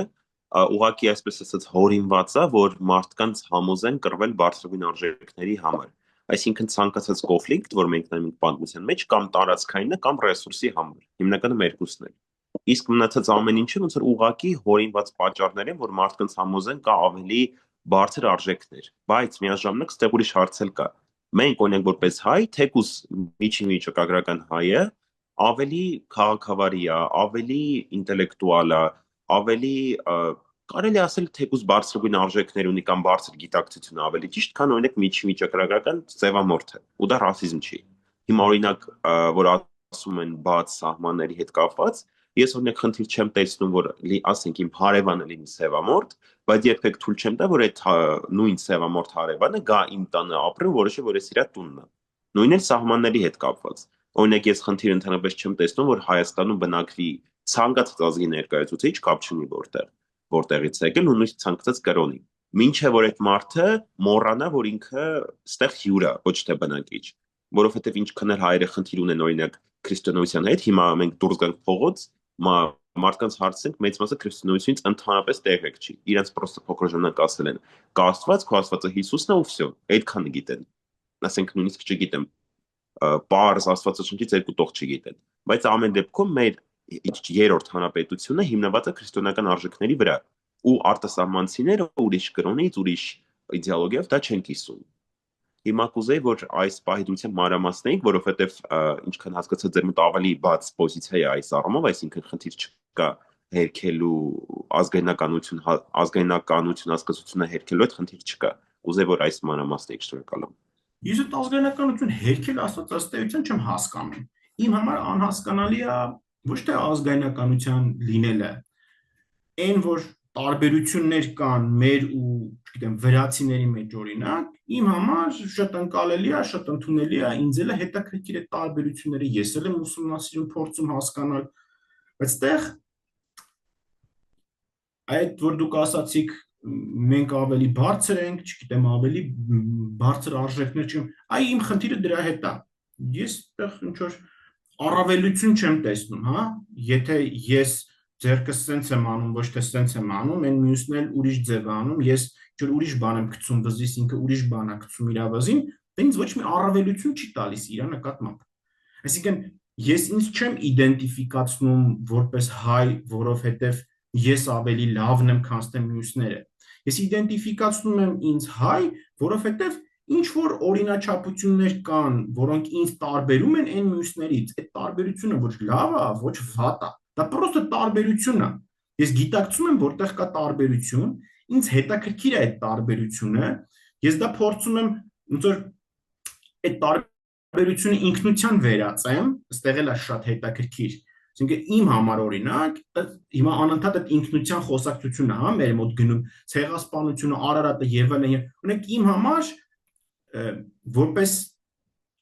ուղղակի այսպես ասած հորինված է, որ մարդկանց համոզեն կռվել բարձրագույն արժեքների համար։ Այսինքն ցանկացած կոնֆլիկտ, որ մենք նայում ենք պատմության մեջ, կամ տարածքային է, կամ ռեսուրսի համար։ Հիմնականում երկուսն են։ Իսկ մնացած ամեն ինչը ոնց որ ուղղակի հորինված պատճառներ են, որ մարդկանց համոզեն կա ավելի բարձր արժեքներ, բայց միաժամանակ ստեղ ուրիշ հարց էլ կա։ Մենք օրինակ որպես հայ, թեկուզ միջին վիճակագրական հայը ավելի քաղաքավարի է, ավելի ինտելեկտուալ է, ավելի կարելի ասել թեկուզ բարձրագույն արժեքներ ունի կամ բարձր գիտակցություն ավելի ճիշտ, քան օրինակ միջին վիճակագրական ձևամորթը, ու դա ռասիզմ չի։ Հիմա օրինակ որ ասում են բաց սահմանների հետ կապված, ես օրինակ խնդիր չեմ տեսնում, որ ասենք իմ հարևանը լինի սևամորթ, բայց երբեք թույլ չեմ տա, որ այդ նույն սևամորթ հարևանը գա իմ տանը ապրի, որոշի, որ ես իր տունն եմ։ Նույնն էլ սահմանների հետ կապված։ Օրինակ ես խնդիր ընդհանրապես չեմ տեսնում, որ Հայաստանում բնակվի ցանկացած ազգի ներկայացուցիչ, կապ չունի որտեղից եկել, ու նույնիսկ ցանկացած կրոնի։ Մինչև որ այդ մարդը մոռանա, որ ինքը ստեղ հյուր է, ոչ թե բնակիչ, որովհետև ինչքան էլ հայերը խնդիր ունեն օրինակ քրիստոնեության հետ, հիմա մենք դուրս գանք փողոց, մարդկանց հարցենք մեծ մասը քրիստոնեությունից ընդհանրապես տեղեկ չի։ Իրանց պրոստը փոքր ժամանակ ասել են, կա Աստված, քո Աստվածը Հիսուսն է ու վсё, այդքանը գիտեն։ Ասենք նույնիսկ չգիտեմ, պարզ Աստվածաշնչից երկու տող չգիտեն։ Բայց ամեն դեպքում մեր երրորդ հանրապետությունը հիմնված է քրիստոնեական արժեքների վրա, ու արտասահմանցիները ուրիշ կրոնից, ուրիշ իդեոլոգիայով դա չեն կիսում։ Հիմա կուզեի, որ այս պահի դրությամբ մանրամասնեինք, որովհետև ինչքան հասկացա ձեր մոտ ավելի բաց պոզիցիա է այս առումով, այսինքն խնդիր չկա հերքելու ազգայնականություն հասկացությունը հերքելու այդ խնդիր չկա։ Կուզեի, որ այս մանրամասնեինք, շնորհակալ եմ։ Ես այդ ազգայնականություն հերքել ասած ըստ էության չեմ հասկանում։ Իմ համար անհասկանալի է ոչ թե ազգայնականության լինելը, այն որ տարբերություններ կան մեր ու, չգիտեմ, վրացիների մեջ օրինակ, իմ համար շատ ընկալելի է, շատ ընդունելի է, ինձ էլ է հետաքրքիր այդ տարբերությունները, ես էլ եմ ուսումնասիրում, փորձում հասկանալ, բայց այդտեղ այդ որ դուք ասացիք մենք ավելի բարձր ենք, չգիտեմ, ավելի բարձր արժեքներ չեմ, այ իմ խնդիրը դրա հետ է։ Ես այդտեղ ինչ որ առավելություն չեմ տեսնում, հա, եթե ես ձերքս սենց եմ անում, ոչ թե սենց եմ անում, այն մյուսն էլ ուրիշ ձև է անում, ես ինչ-որ ուրիշ բան եմ գցում վզիս, ինքը ուրիշ բան է գցում իր վզին, դա ինձ ոչ մի առավելություն չի տալիս իր նկատմամբ։ Այսինքն ես ինձ չեմ իդենտիֆիկացնում որպես հայ, որովհետև ես ավելի լավն եմ, քան թե մյուսները։ Ես իդենտիֆիկացնում եմ ինձ հայ, որովհետև ինչ որ օրինաչափություններ կան, որոնք ինձ տարբերում են այն մյուսներից, այդ տարբերությունը ոչ լավ է, ոչ վատ է։ Դա պրոստը տարբերություն է։ Ես գիտակցում եմ, որտեղ կա տարբերություն, ինձ հետաքրքիր է այդ տարբերությունը, ես դա փորձում եմ ոնց որ այդ տարբերությունը ինքնության վերածեմ, այստեղ էլ է շատ հետաքրքիր։ Այսինքն իմ համար օրինակ, հիմա անընդհատ այդ ինքնության խոսակցությունը, հա, մեր մոտ գնում, ցեղասպանությունը, Արարատը եւ այլն, օրինակ իմ համար որպես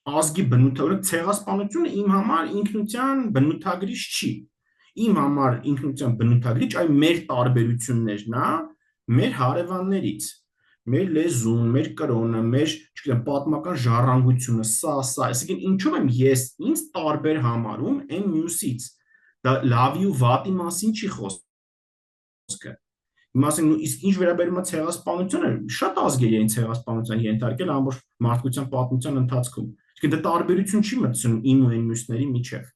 ազգի բնութագրիչ ցեղասպանությունը իմ համար ինքնության բնութագրիչ չի։ Իմ համար ինքնության բնութագրիչ այ մեր տարբերություններն է, մեր հարևաններից, մեր լեզուն, մեր կրոնը, մեր, չգիտեմ, պատմական ժառանգությունը, սա, այսինքն ինչով եմ ես ինձ տարբեր համարում այն մյուսից։ Դա լավի ու վատի մասին չի խոսքը։ Հիմա ասենք, իսկ ինչ վերաբերում է ցեղասպանությանը, շատ ազգեր են ցեղասպանության ենթարկել ամբողջ մարդկության պատմության ընթացքում։ Իսկ դա տարբերություն չի մտցնում իմ ու այն մյուսների միջև։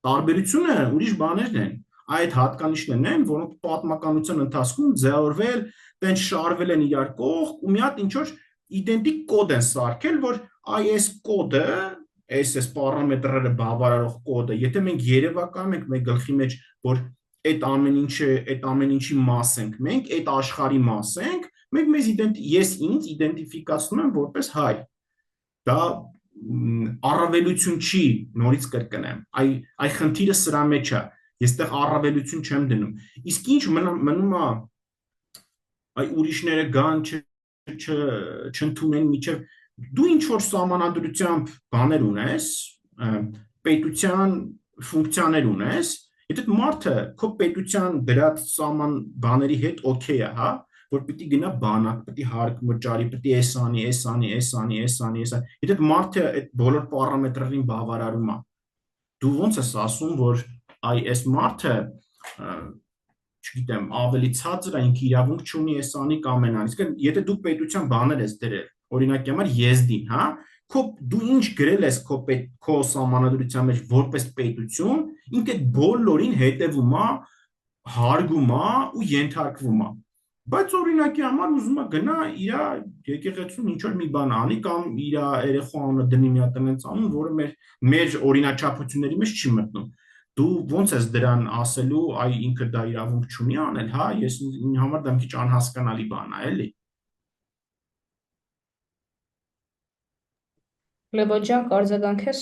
Տարբերությունը ուրիշ բաներն են։ Այդ հատկանիշներն են, որոնք պատմականության ընթացքում ձևավորվել տենց շարվել են իրար կողք ու մի հատ ինչ որ իդենտիկ կոդ են սարքել, որ այս կոդը, այս պարամետրերը բավարարող կոդը, եթե մենք երևակայում ենք մեր գլխի մեջ, որ այդ ամեն ինչի մաս ենք, մենք այդ աշխարհի մաս ենք, մենք ես ինձ իդենտիֆիկացնում եմ որպես հայ։ Դա առավելություն չի, նորից կրկնեմ, այ խնդիրը սրա մեջ է, ես տեղ առավելություն չեմ դնում, իսկ ինչ մնում է, այ ուրիշները գան չընդունեն միջև, դու ինչ որ սահմանադրությամբ բաներ ունես, պետության ֆունկցիաներ ունես, եթե մարդը քո պետության դրած սահման բաների հետ օքեյ է, հա, որ պիտի գնա բանակ, պիտի հարկ մճարի, պիտի էս անի, եթե մարդը այդ բոլոր պարամետրերին բավարարում է, դու ոնց ես ասում, որ այս մարդը, չգիտեմ, ավելի ցածր է, ինքը իրավունք չունի էս անի կամ ամեն անի, իսկ եթե դու պետության բաներ ես դրել, օրինակի համար եզդին, հա, դու ինչ գրել ես քո սահմանադրության մեջ որպես պետություն, ինքը այդ բոլորին հետևում է, հարգում է ու ենթարկվում է։ Բայց օրինակի համար ուզում է գնա իր եկեղեցուն ինչ որ մի բան անի կամ իր երեխու անունը դնի մի հատ այնց անուն, որը մեր օրինաչափությունների մեջ չի մտնում։ Դու ոնց ես դրան ասելու, այ ինքը դա իրավունք չունի անել, հա, ես ինձ համար դա մի քիչ անհասկանալի բան է, էլի։ Լևոն ջան, կարձագանքես։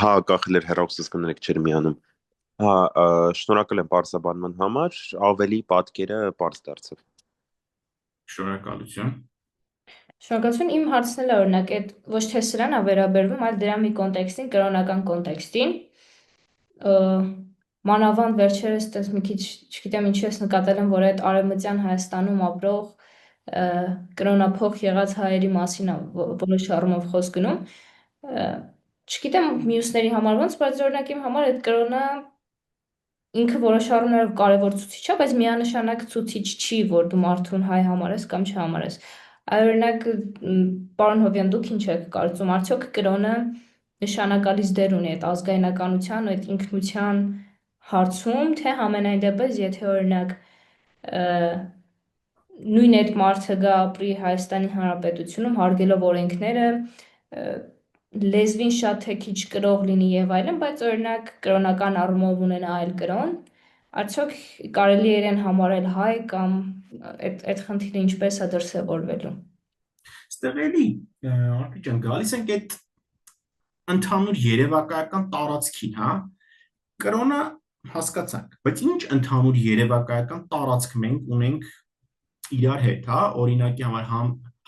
Հա, կախել էր հեռախոսս կներեք չէր միանում։ Հա, շնորհակալ եմ պարզաբանման համար, ավելի պատկերը պարզ դարձավ։ Շնորհակալություն։ Շնորհակալություն, իմ հարցն էլ օրինակ այդ ոչ թե սրան է վերաբերվում, այլ դրա մի կոնտեքստին, կրոնական կոնտեքստին։ Մանավանդ վերջերս տես մի քիչ, չգիտեմ ինչի ես նկատել եմ, որ այդ արևմտյան Հայաստանում ապրող կրոնափող եղած հայերի մասին է որոշ առումով խոսք գնում։ Չգիտեմ մյուսների համար ոնց, բայց օրինակ իմ համար այդ կրոնը ինքը որոշ առումներով կարևոր ցուցիչ է, բայց միանշանակ ցուցիչ չի, որ դու մարդուն հայ համարես կամ չհամարես։ Օրինակ, պարոն Հովյան, դուք ինչ եք կարծում, արդյոք կրոնը նշանակալից դեր ունի այդ ազգայնականության, այդ ինքնության հարցում, թե համենայն դեպս, եթե օրինակ նույն այդ մարդը գա ապրի Հայաստանի Հանրապետությունում, հարգելով օրենքները, լեզվին շատ թե քիչ կրող լինի եւ այլն, բայց օրինակ կրոնական առումով ունենա այլ կրոն, արդյոք կարելի է իրեն համարել հայ կամ այդ խնդիրը ինչպես է դրսևորվելու։ Ստեղ էլի, Արտի ջան, գալիս ենք այդ ընդհանուր երևակայական տարածքին, հա։ Կրոնը հասկացանք, բայց ինչ ընդհանուր երևակայական տարածք մենք ունենք իրար հետ, հա, օրինակի համար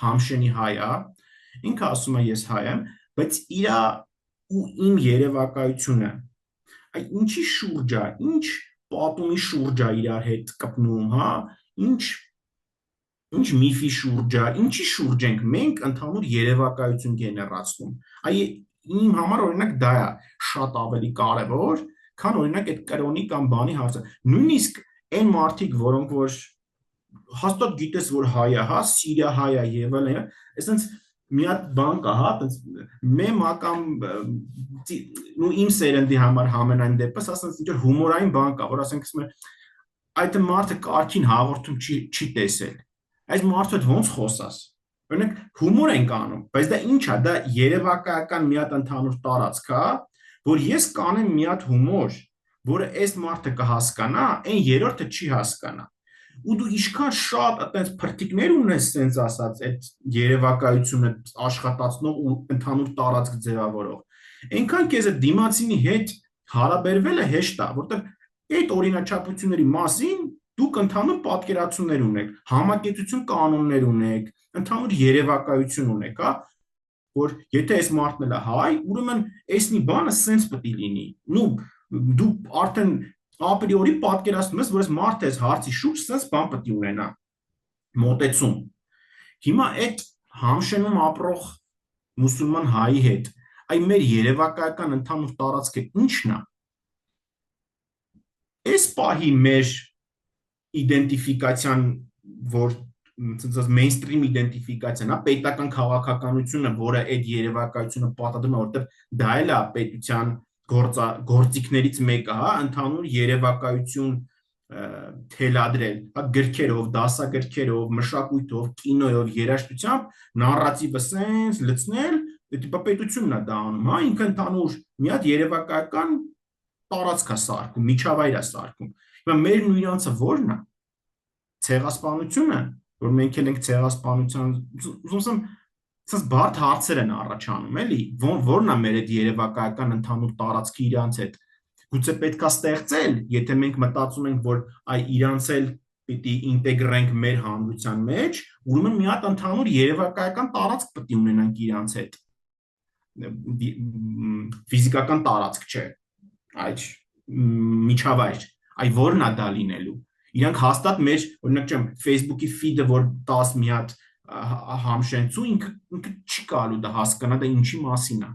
Համշենի հայ է, ինքը ասում է ես հայ եմ, բայց իր ու իմ երևակայությունը այ ինչի շուրջ է, ինչ պատումի շուրջ է իրար հետ կպնում, հա, ինչ միֆի շուրջ է, ինչի շուրջ ենք մենք ընդհանուր երևակայություն գեներացնում։ Այ իմ համար օրինակ դա է շատ ավելի կարևոր, քան օրինակ այդ կրոնի կամ բանի հարցը։ Նույնիսկ այն մարդիկ, որոնք որ հաստատ գիտես որ հայ է, հա, Սիրիա հայ է եւ այլն, այսինքն մի հատ բան կա, հա, մեմա կամ ու իմ սերնդի համար համենայն դեպս, ասենք ինչ որ հումորային բան կա, որ ասենք այդ մարդը կարքին հաղորդում չի տեսել։ Այս մարդու հետ ոնց խոսաս։ Օրինակ հումոր ենք անում, բայց դա ինչ է, դա երևակայական մի հատ ընդհանուր տարածք է, որ ես կանեմ մի հատ հումոր, որը այս մարդը կհասկանա, այն երրորդը չի հասկանա։ Ու դու ինչքան շատ այդպես փրթիկներ ունես, sense ասած, այդ երևակայությունը աշխատացնող ու ընդհանուր տարածք ձևավորող, այնքան քեզ այդ դիմացինի հետ հարաբերվելը հեշտ է, որտեղ այդ օրինաչափությունների մասին դուք ընդհանուր պատկերացումներ ունեք, համակեցություն կանոններ ունեք, ընդհանուր երևակայություն ունեք, հա, որ եթե այս մարդն էլ է հայ, ուրեմն այս մի բանը sense պետք է լինի։ Նու դու արդեն ապրիորի պատկերացնում ես, որ այս մարդը այս հարցի շուրջ sense բան պետք է ունենա։ Մոտեցում։ Հիմա այդ Համշենում ապրող մուսուլման հայի հետ, այ մեր երևակայական ընդհանուր տարածքը ի՞նչն է։ Այս պահի մեր իդենտիֆիկացիան, որ ասած mainstream իդենտիֆիկացիան է, պետական քաղաքականությունը, որը այդ երևակայությունը պատադրում է, որտեղ դա էլ է պետության գործիքներից մեկը, հա, ընդհանուր երևակայություն թելադրել, հա գրքերով, դասագրքերով, մշակույթով, կինոյով, երաժշտությամբ նարատիվը սենց լցնել, դեպի պետությունն է դա անում, հա, ինքը ընդհանուր մի հատ երևակայական տարածք է սարքում, միջավայր է սարքում։ Հիմա մերն ու իրանցը ո՞րն է։ Ցեղասպանությունը, որ մենք էլ ենք ցեղասպանության, ուզում եմ ասած բարդ հարցեր են առաջանում, էլի, ո՞րն է մեր այդ երևակայական ընդհանուր տարածքը իրանց հետ։ Գուցե պետքա ստեղծել, եթե մենք մտածում ենք, որ այ իրանց էլ պիտի ինտեգրենք մեր հանրության մեջ, ուրեմն մի հատ ընդհանուր երևակայական տարածք պետք է ունենանք իրանց հետ։ Ֆիզիկական տարածք չէ, այլ միջավայր, այ ո՞րն է դա լինելու։ Իրանք հաստատ մեր, օրինակ չեմ, Facebook-ի feed-ը, որ 10 մի հատ համշենցու, ինքը չի կարելի դա հասկանա, դա ինչի մասին է։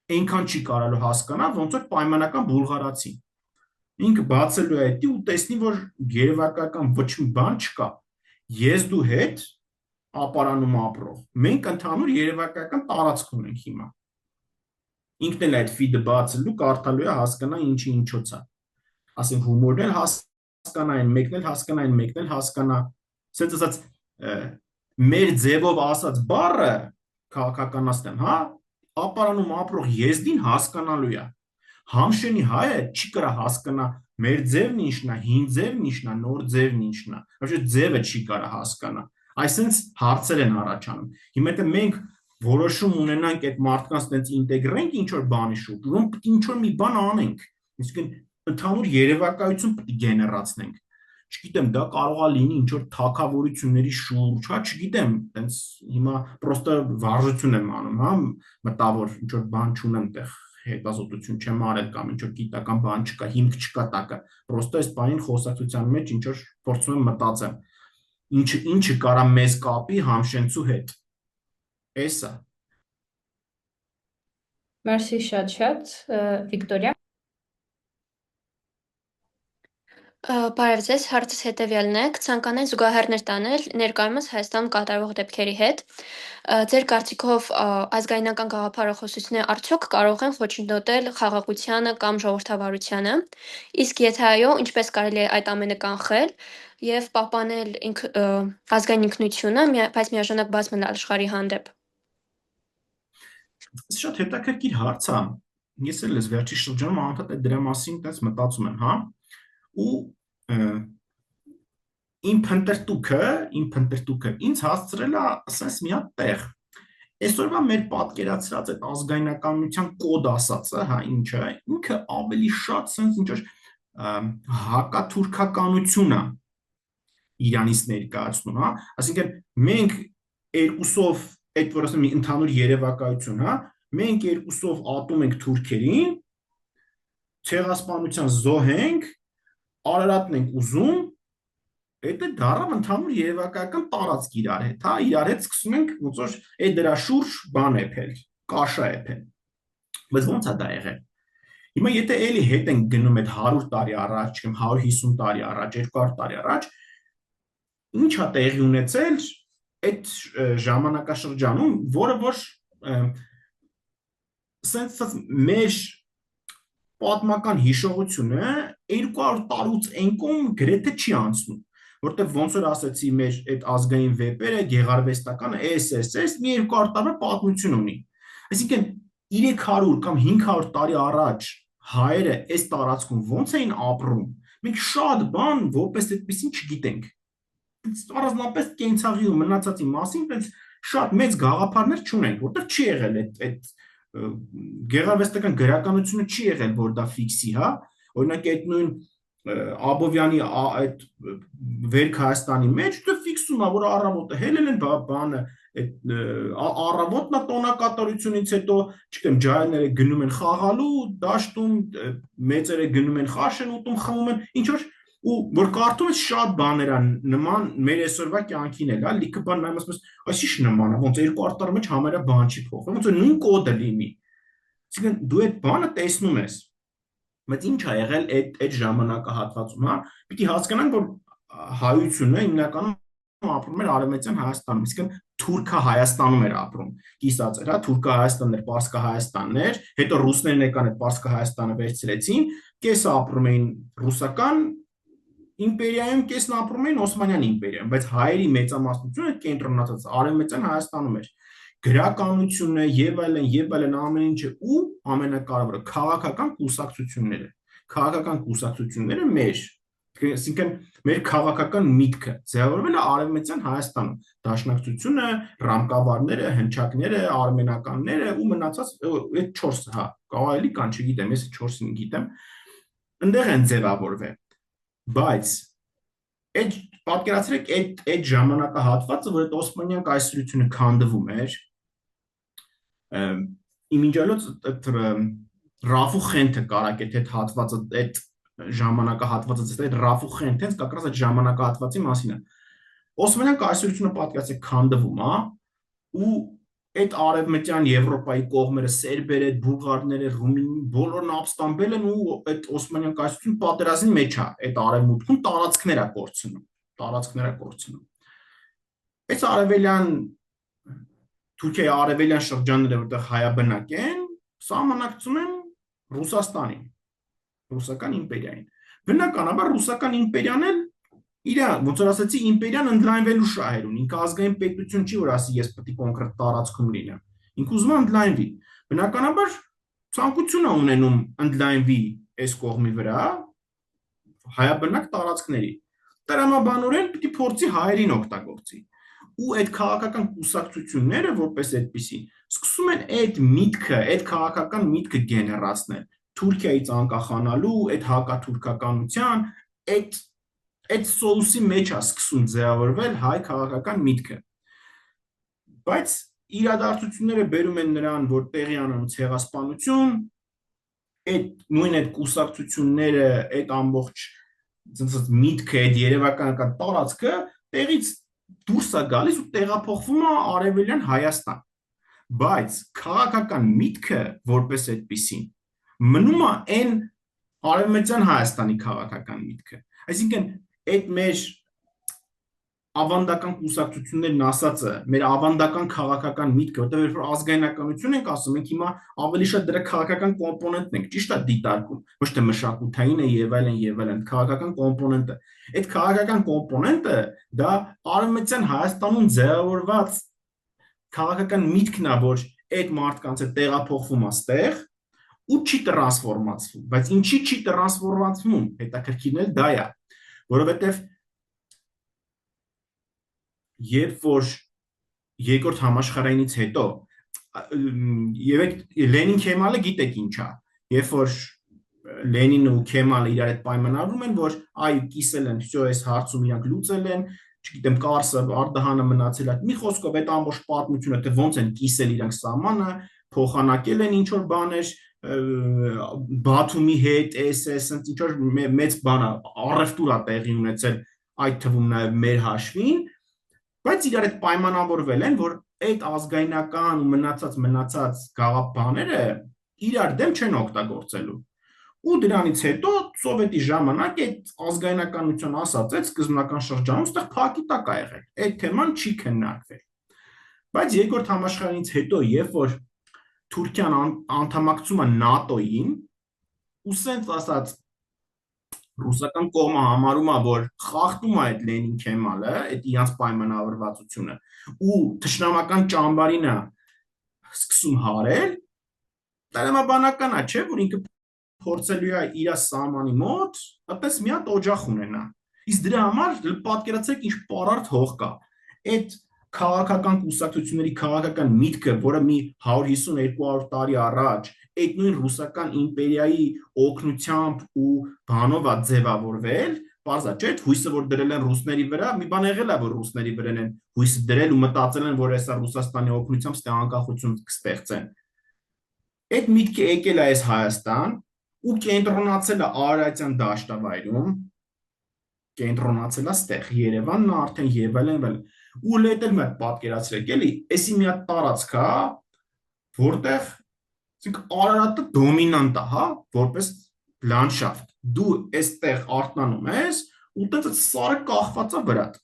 Այնքան չի կարալու հասկանալ, ոնց որ պայմանական բուլղարացի։ Ինքը բացելու է դա ու տեսնի, որ երևակայական ոչ մի բան չկա։ Ես դու հետ ապարանում ապրող։ Մենք ընդհանուր երևակայական տարածք ունենք հիմա։ Ինքն էլ այդ feed-ը բացելու, կարդալու է, հասկանա ինչի ինչոց է։ Ասենք հումորն էլ հասկանային, մեկն էլ հասկանային, մեկն էլ հասկանա։ Սենց ասած մեր ձևով ասած բառը քաղաքականացնեմ, հա, ապարանում ապրող եզդին հասկանալու է։ Համշենի հայը չի կրա հասկանա մեր ձևն ինչն է, հին ձևն ինչն է, նոր ձևն ինչն է։ Вообще ձևը չի կարա հասկանա։ Այսինքն հարցեր են առաջանում։ Հիմա եթե մենք որոշում ունենանք այդ մարդկանց տենց ինտեգրենք ինչ որ բանի շուրջ, ուրեմն պետք է ինչ որ մի բան անենք։ Իսկ ընդհանուր երևակայություն պետք է գեներացնենք։ Չգիտեմ, դա կարող է լինի ինչ որ թակավորությունների շուրջ, հա, չգիտեմ, տենց հիմա պրոստը վարժություն եմ անում, հա, մտավոր ինչ որ բան չունեմ տեղ, հետազոտություն չեմ արել կամ ինչ որ գիտական բան չկա, հիմք չկա տակը, պրոստը այս բանին խոսակցության մեջ ինչ որ փորձում եմ մտածեմ։ Ինչը կարա մեզ կապի համշենցու հետ։ Էսա։ Մերսի շատ, Վիկտորիա։ Բարև ձեզ, հարցս հետևյալն է, կցանկանայի զուգահեռներ տանել ներկայումս Հայաստանում կատարվող դեպքերի հետ։ Ձեր կարծիքով ազգայնական գաղափարախոսությունները արդյոք կարող են խոչընդոտել խաղաղությանը կամ ժողովրդավարությանը, իսկ եթե այո, ինչպես կարելի է այդ ամենը կանխել եւ պահպանել ազգային ինքնությունը, բայց միաժամանակ բաց մնալ աշխարհի հանդեպ։ Շատ հետաքրքիր հարց է։ Ես էլ ես վերջի շրջանում անդադ դրա մասին տես մտածում եմ, հա։ Ու իմ փնտրտուքը ինձ հասցրել է ասես մի հատ տեղ։ Այսօրվա մեր պատկերացրած այդ ազգայնականության կոդ ասածը, հա, ինչը, ինքը ավելի շատ sense ինչ որ հակաթուրքականություն է Իրանից ներկայացնում, հա։ Այսինքն մենք երկուսով այդ որ ասեմ ընդհանուր երևակայություն, հա, մենք երկուսով ատում ենք թուրքերին, ցեղասպանության զոհենք, Արարատն ենք ուզում, այդ է դառավ ընդհանուր երևակայական տարածք իրար հետ, հա, իրար հետ սկսում ենք ոնց որ այդ դրա շուրջ բան էփել, կաշա էփել։ Բայց ո՞նց է դա եղել։ Հիմա եթե էլի հետ ենք գնում այդ 100 տարի առաջ, կամ 150 տարի առաջ, 200 տարի առաջ, ինչ է տեղի ունեցել այդ ժամանակաշրջանում, որը որ սենց մեր պատմական հիշողությունը 200 տարուց ենկում գրեթե չի անցնում, որտեղ ոնց որ ասացի մեր այդ ազգային վեպերը, գեղարվեստականը, SSS մի 200 տարվա պատմություն ունի։ Այսինքն 300 կամ 500 տարի առաջ հայերը այս տարածքում ոնց էին ապրում, մենք շատ բան որպես այդպեսին չգիտենք։ Առանձնապես կենցաղի ու մնացածի մասին այդպես շատ մեծ գաղափարներ չունենք, որտեղ չի եղել այդ գեղարվեստական գրականությունը չի եղել, որ դա ֆիքսի, հա, օրինակ այդ նույն Աբովյանի այդ Վերք Հայաստանի մեջ դա ֆիքսում է, որ առավոտը հելել են բանը, այդ առավոտն է տոնակատարությունից հետո, չգիտեմ, ջահելները գնում են խաղալու, դաշտում մեծերը գնում են խաշ են ուտում, խմում են, ինչ որ ու որ կարդում ես շատ բաներ են նման մեր այսօրվա կյանքին էլ, հա, լիքը բան նայում ես, այս ի՞նչ նման է, ոնց 200 տարի մեջ համարյա բան չի փոխվել, ոնց որ նույն կոդը լինի։ Այսինքն դու այդ բանը տեսնում ես, բայց ինչ ա եղել այդ ժամանակահատվածում, հա, պիտի հասկանանք, որ հայությունը հիմնականում ապրում էր Արևմտյան Հայաստանում, իսկ Թուրքա Հայաստանում էր ապրում, կիսած էր, հա, Թուրքա Հայաստանն էր, Պարսկա Հայաստանն էր, հետո ռուսներն եկան այդ Պարսկա Հայաստանը վերցրեցին, կեսը ապրում էին ռուսական իմպերիայում կեսն ապրում էին Օսմանյան իմպերիայում, բայց հայերի մեծամասնությունը կենտրոնացած Արևմտյան Հայաստանում էր։ Գրականությունը եւ այլն ամեն ինչը ու ամենակարևորը քաղաքական կուսակցությունները։ Քաղաքական կուսակցությունները այսինքն մեր քաղաքական միտքը ձևավորվել է Արևմտյան Հայաստանում։ Դաշնակցությունը, ռամկավարները, հնչակները, արմենականները ու մնացած այդ 4-ը, հա, կարելի կան, չգիտեմ, ես 4-ին գիտեմ, այնտեղ են ձևավորվել։ Բայց պատկերացրեք այդ ժամանակահատվածը, որ այդ Օսմանյան կայսրությունը քանդվում էր, իմիջիալոց Ռաֆու Խենթը կարակ այդ հատվածը, այդ ժամանակահատվածը ցույց տա, այդ Ռաֆու Խենթը հենց կակրած այդ ժամանակահատվածի մասին է։ Օսմանյան կայսրությունը պատկերացրեք քանդվում է, ու այդ արևմտյան Եվրոպայի կողմերը, սերբերը, բուլղարները, ռումինները, բոլորն ապստամբել են ու այդ Օսմանյան կայսրությունը պատերազմի մեջ է, այդ արևմուտքում տարածքներ է կորցնում։ Այս արևելյան Թուրքիայի արևելյան շրջանները, որտեղ հայաբնակ են, սահմանակցում են Ռուսաստանին, Ռուսական իմպերիային։ Բնականաբար Ռուսական իմպերիան էլ իր, ոնց որ ասացի, իմպերիան ընդլայնվելու շահեր ունի, ինքը ազգային պետություն չի, որ ասի ես պետք է կոնկրետ տարածքում լինեմ։ Ինքը ուզում է ընդլայնվի։ Բնականաբար ցանկություն է ունենում ընդլայնվի այս կողմի վրա հայաբնակ տարածքների։ Տրամաբանորեն պետք է փորձի հայերին օգտագործի։ Ու այդ քաղաքական կուսակցությունները, որպես այդպիսին, սկսում են այդ միտքը, այդ քաղաքական միտքը գեներացնել Թուրքիայից անկախանալու, այդ հակաթուրքականության, այդ սոուսի մեջ է սկսում ձևավորվել հայ քաղաքական միտքը։ Բայց իրադարձությունները բերում են նրան, որ տեղի անանում ցեղասպանություն, նույն այդ կուսակցությունները, այդ ամբողջ միտքը, այդ երևակայական տարածքը տեղից դուրս է գալիս ու տեղափոխվում է արևելյան Հայաստան։ Բայց քաղաքական միտքը, որպես այդպիսին, մնում է այն արևմտյան Հայաստանի քաղաքական միտքը։ Այսինքն այդ մեր ավանդական կուսակցություններն ասածը, մեր ավանդական քաղաքական միտքը, որտեղ երբ որ ազգայնականություն ենք ասում, մենք հիմա ավելի շատ դրա քաղաքական կոմպոնենտն ենք, ճիշտ է դիտարկում, ոչ թե մշակութային է եւ այլն, քաղաքական կոմպոնենտը։ Այդ քաղաքական կոմպոնենտը դա արևմտյան Հայաստանում ձևավորված քաղաքական միտքն է, որ այդ մարդկանց է տեղափոխվում այստեղ ու չի տրանսֆորմացվում, բայց ինչի չի տրանսֆորմացվում, հետաքրքիրն էլ դա է, որովհետև երբ որ երկրորդ համաշխարհայինից հետո եւ Լենին Քեմալը գիտեք ինչ է, երբ որ Լենինը ու Քեմալը իրար հետ պայմանավորում են, որ այ կիսել են, всё այս հարցում իրանք լուծել են, չգիտեմ, Կարսը, Արդահանը մնացել է։ Մի խոսքով այդ ամբողջ պատմությունը, թե ոնց են կիսել իրանք սահմանը, փոխանակել են ինչ որ բաներ, Բաթումի հետ, SS-ը ինչ որ մեծ բան է, առևտուր է տեղի ունեցել, այդ թվում նաև մեր հաշվին, բայց իրար հետ պայմանավորվել են, որ այդ ազգայնական ու մնացած գաղափարները իրար դեմ չեն օգտագործելու։ Ու դրանից հետո սովետի ժամանակ այդ ազգայնականություն ասածեց սկզբնական շրջանում այդտեղ փակի տակ ա եղել։ Այդ թեման չի քննարկվել։ Բայց երկրորդ համաշխարհայինից հետո, երբ որ Թուրքիան անդամակցում է ՆԱՏՕ-ին, ու սենց ասած ռուսական կողմը համարում է, որ խախտում է այդ Լենին-Քեմալը, այդ իրանց պայմանավորվածությունը, ու թշնամական ճամբարին է սկսում հարել, տրամաբանական է, չէ, որ ինքը փորձելու է իր սահմանի մոտ, այդպես մի հատ օջախ ունենա։ Իսկ դրա համար պատկերացրեք ինչ պարարտ հող կա։ Այդ քաղաքական կուսակցությունների քաղաքական միտքը, որը մի 150-200 տարի առաջ այդ նույն ռուսական իմպերիայի օգնությամբ ու բանով է ձևավորվել, բարձա չէ, հույսը որ դրել են ռուսների վրա, մի բան եղել է, որ ռուսների վրա են հույսը դրել ու մտածել են, որ հեսա Ռուսաստանի օգնությամբ ստե անկախություն կստեղծեն։ Այդ միտքը եկել է այս Հայաստան ու կենտրոնացել է Արարատյան դաշտավայրում, կենտրոնացել է ստեղ Երևանն արդեն եւ այլն։ Ու լետել մի հատ պատկերացրեք, էլի, էսի մի հատ տարածք է, որտեղ Արարատը դոմինանտ է, հա, որպես լանդշաֆտ։ Դու այստեղ արթնանում ես, ու տենց սարը կախված է վրատ։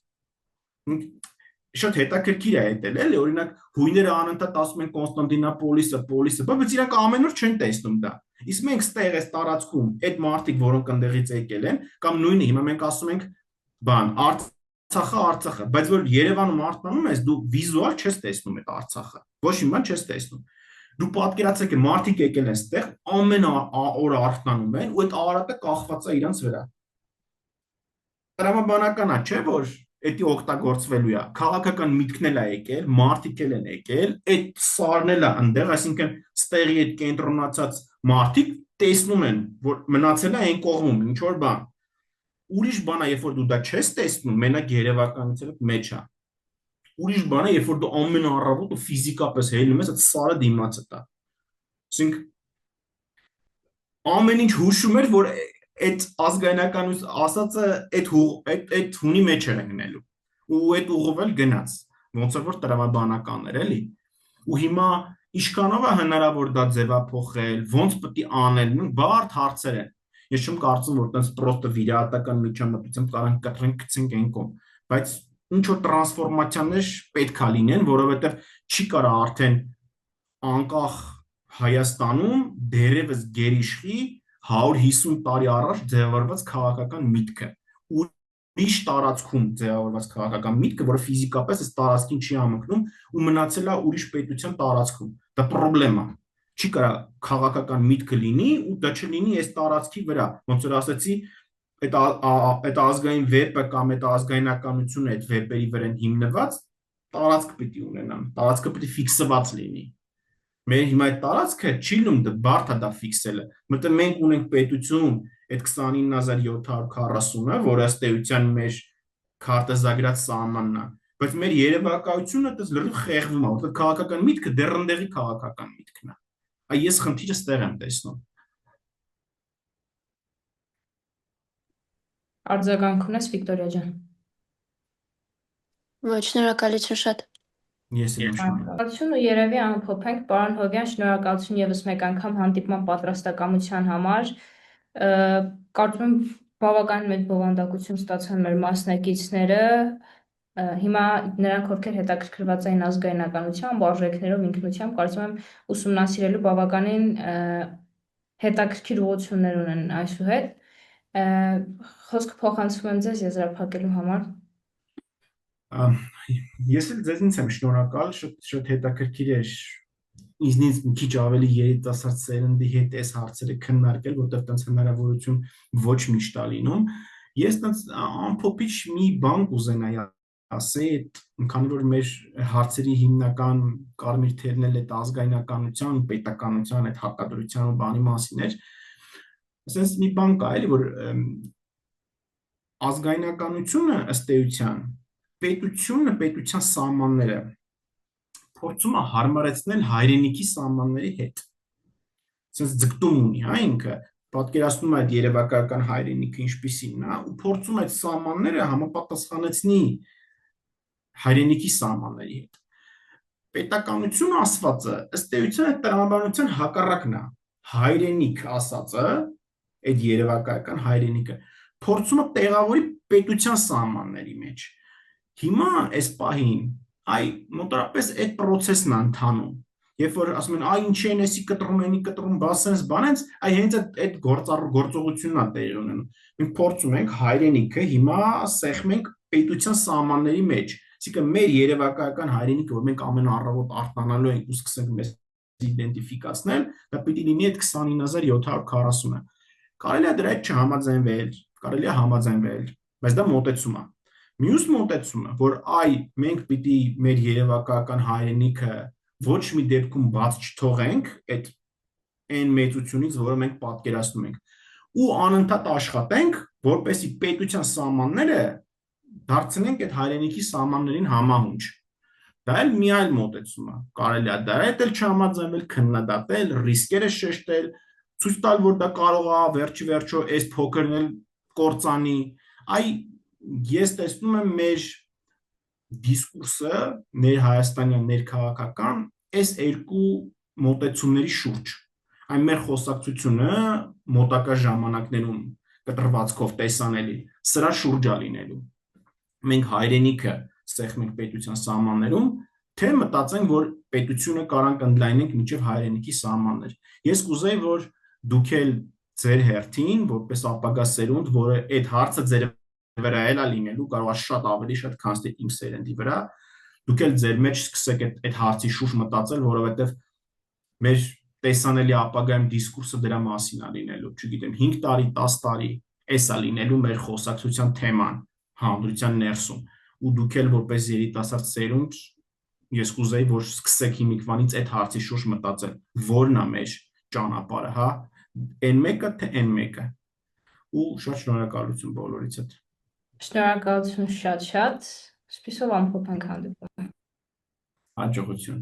շատ հետաքրքիր է հետել, էլի, օրինակ հույները անընդհատ ասում են Կոնստանտինոպոլիսը, բայց իրանք ամեն օր չեն տեսնում դա։ Իսկ մենք ստեղ այս տարածքում այդ մարդիկ, որոնք ընդեղից եկել են, կամ նույնը հիմա մենք ասում ենք Արցախը, բայց որ Երևանում արտանում ես, դու վիզուալ չես տեսնում այդ Արցախը։ Ոչ մի բան չես տեսնում։ Դու պատկերացրեք, մարդիկ եկել են ստեղ, ամեն օր արտանում են, ու այդ արարատը կախված է իրանց վրա։ Տրամաբանական է, չէ՞ որ դա օգտագործվելու է։ Քաղաքական միտքն էլ է եկել, մարդիկ էլ են եկել, այդ սարն էլ է այնտեղ, այսինքն ստեղի այդ կենտրոնացած մարդիկ տեսնում են, որ մնացել է այն կողմում, ինչ որ բան։ Ուրիշ բան է, երբ որ դու դա չես տեսնում, մենակ երևակայության մեջ է։ Ուրիշ բան է, երբ որ դու ամեն առավոտ ու ֆիզիկապես հելնում ես, այդ սարը դիմացը տա։ Այսինքն ամեն ինչ հուշում էր, որ այդ ազգայնական ասածը այդ հունի մեջ էր ընկնելու ու այդ ուղով էլ գնաց ոնց որ տրամաբանական էր էլի ու հիմա ինչքանով է հնարավոր դա ձևափոխել ոնց պետք է անել բարդ հարցեր են ես չեմ կարծում որ տենց պրոստը վիրահատական միջամտությամբ կարող կտրենք գցենք այն կողմ բայց ինչ որ տրանսֆորմացիաներ պետք է լինեն որովհետև չի կարա արդեն անկախ Հայաստանում դերևս գերիշխի 150 տարի առաջ ձևավորված քաղաքական միտքը ուրիշ տարածքում ձևավորված քաղաքական միտքը, որը ֆիզիկապես այս տարածքին չի համընկնում ու մնացել է ուրիշ պետության տարածքում։ Դա խնդրեմ է։ Չի կարա քաղաքական միտքը լինի ու դա չլինի այս տարածքի վրա։ Ոնց որ ասացի, այդ ազգային վեպը կամ այդ ազգայնականությունը այդ վեպերի վրա հիմնված տարածք պիտի ունենան։ Տարածքը պիտի ֆիքսված լինի։ Մեր հիմա այդ տարածքը չի լինում բարդ է դա ֆիքսելը։ Մտը մենք ունենք պետություն այդ 29740-ը, որը ըստ էության մեր քարտեզագրած սահմանն է, բայց մեր երևակայությունը դες լրիվ խեղվում է, որտեղ քաղաքական միտքը դեռ ընդեղի քաղաքական միտքն է։ Այ ես խնդիրը ստեղ եմ տեսնում։ Արձագանք ունես Վիկտորիա ջան։ Ոչ, շնորհակալություն շատ։ Ես եմ շնորհակալություն ու երևի ամփոփենք պարոն Հովյան, շնորհակալություն եւս մեկ անգամ հանդիպման պատրաստակամության համար։ Կարծում եմ բավական մեծ բովանդակություն ստացան մեր մասնակիցները։ Հիմա նրանք, ովքեր հետաքրքրված են ազգայնականությամբ, արժեքներով, ինքնությամբ, կարծում եմ ուսումնասիրելու բավականին հետաքրքիր ուղղություններ ունեն այսուհետ։ Խոսքը փոխանցում եմ ձեզ եզրափակելու համար։ Ես էլ ձեզնից եմ շնորհակալ, շատ հետաքրքիր էր ինձնից մի քիչ ավելի երիտասարդ սերնդի հետ այս հարցերը քննարկել, որտեղ տենց հնարավորություն ոչ միշտ է լինում։ Ես տենց ամփոփիչ մի բան կուզենայի ասել, քանի որ մեր հարցերի հիմնական կարմիր թելն էլ այդ ազգայնականության, պետականության, այդ հակադրության ու բանի մասին էր։ Ասենց մի բան կա, էլի, որ ազգայնականությունը ըստ էության պետությունը, պետության սահմանները փորձում է հարմարեցնել հայրենիքի սահմանների հետ։ Ասենց ձգտում ունի, հա, ինքը պատկերացնում է այդ երևակայական հայրենիքը ինչպիսին է ու փորձում այդ սահմանները համապատասխանեցնի հայրենիքի սահմանների հետ։ Պետականություն ասվածը ըստ էության այդ տրամաբանության հակառակն է։ Հայրենիք ասածը, այդ երևակայական հայրենիքը փորձում է տեղավորի պետության սահմանների մեջ։ Հիմա այս պահին այ մոտավորապես այդ process-ն է ընթանում։ Երբ որ ասում են, այ ինչի են էսի կտրում, այնի կտրում, բասենց, բանենց, այ հենց այդ գործողությունն է տեղի ունենում։ Մենք փորձում ենք հայրենիքը հիմա սեղմենք պետության սահմանների մեջ։ Այսինքն մեր երևակայական հայրենիքը, որ մենք ամեն առավոտ արտանալու ենք ու սկսենք մեզ իդենտիֆիկացնել, դա պիտի լինի այդ 29740-ը։ Կարելի է դրա հետ չհամաձայնվել, կարելի է համաձայնվել, բայց դա մոտեցում է։ Մյուս մոտեցումը, որ այ մենք պիտի մեր երևակայական հայրենիքը ոչ մի դեպքում բաց չթողենք այդ այն մեծությունից, որը մենք պատկերացնում ենք, ու անընդհատ աշխատենք, որպեսզի պետության սահմանները դարձնենք այդ հայրենիքի սահմաններին համահունչ։ Դա էլ մի այլ մոտեցում է։ Կարելի է դրա հետ էլ չհամաձայնվել, քննադատել, ռիսկերը շեշտել, ցույց տալ, որ դա կարող է վերջի վերջո այս փոքրն էլ կործանի։ Այ ես տեսնում եմ մեր դիսկուրսը ներ հայաստանյան, ներ քաղաքական այս երկու մոտեցումների շուրջ։ Այն մեր խոսակցությունը մոտակա ժամանակներում կտրվածքով տեսանելի սրա շուրջ է լինելու։ Մենք հայրենիքը ստեղծենք մենք պետության սահմաններում, թե մտածենք, որ պետությունը կարանք ընդլայնենք մինչև հայրենիքի սահմաններ։ Ես կուզեի, որ դուք էլ ձեր հերթին, որպես ապագա սերունդ, որը այդ հարցը ձեր վրա էլ է լինելու, կարող է շատ ավելի շատ, քան թե իմ սերնդի վրա, դուք էլ ձեր մեջ սկսեք այդ հարցի շուրջ մտածել, որովհետև մեր տեսանելի ապագայում դիսկուրսը դրա մասին է լինելու, չգիտեմ, 5 տարի, 10 տարի, էս է լինելու մեր խոսակցության թեման հանրության ներսում, ու դուք էլ որպես երիտասարդ սերունդ, ես կուզեի, որ սկսեք հիմիկվանից այդ հարցի շուրջ մտածել, որն է մեր ճանապարհը, հա, այն մեկը, թե այն մեկը, ու շատ շնորհակալություն բոլորիցդ։ Շնորհակալություն շատ, այսպիսով ամփոփ ենք հանդիպումը։ Հաջողություն։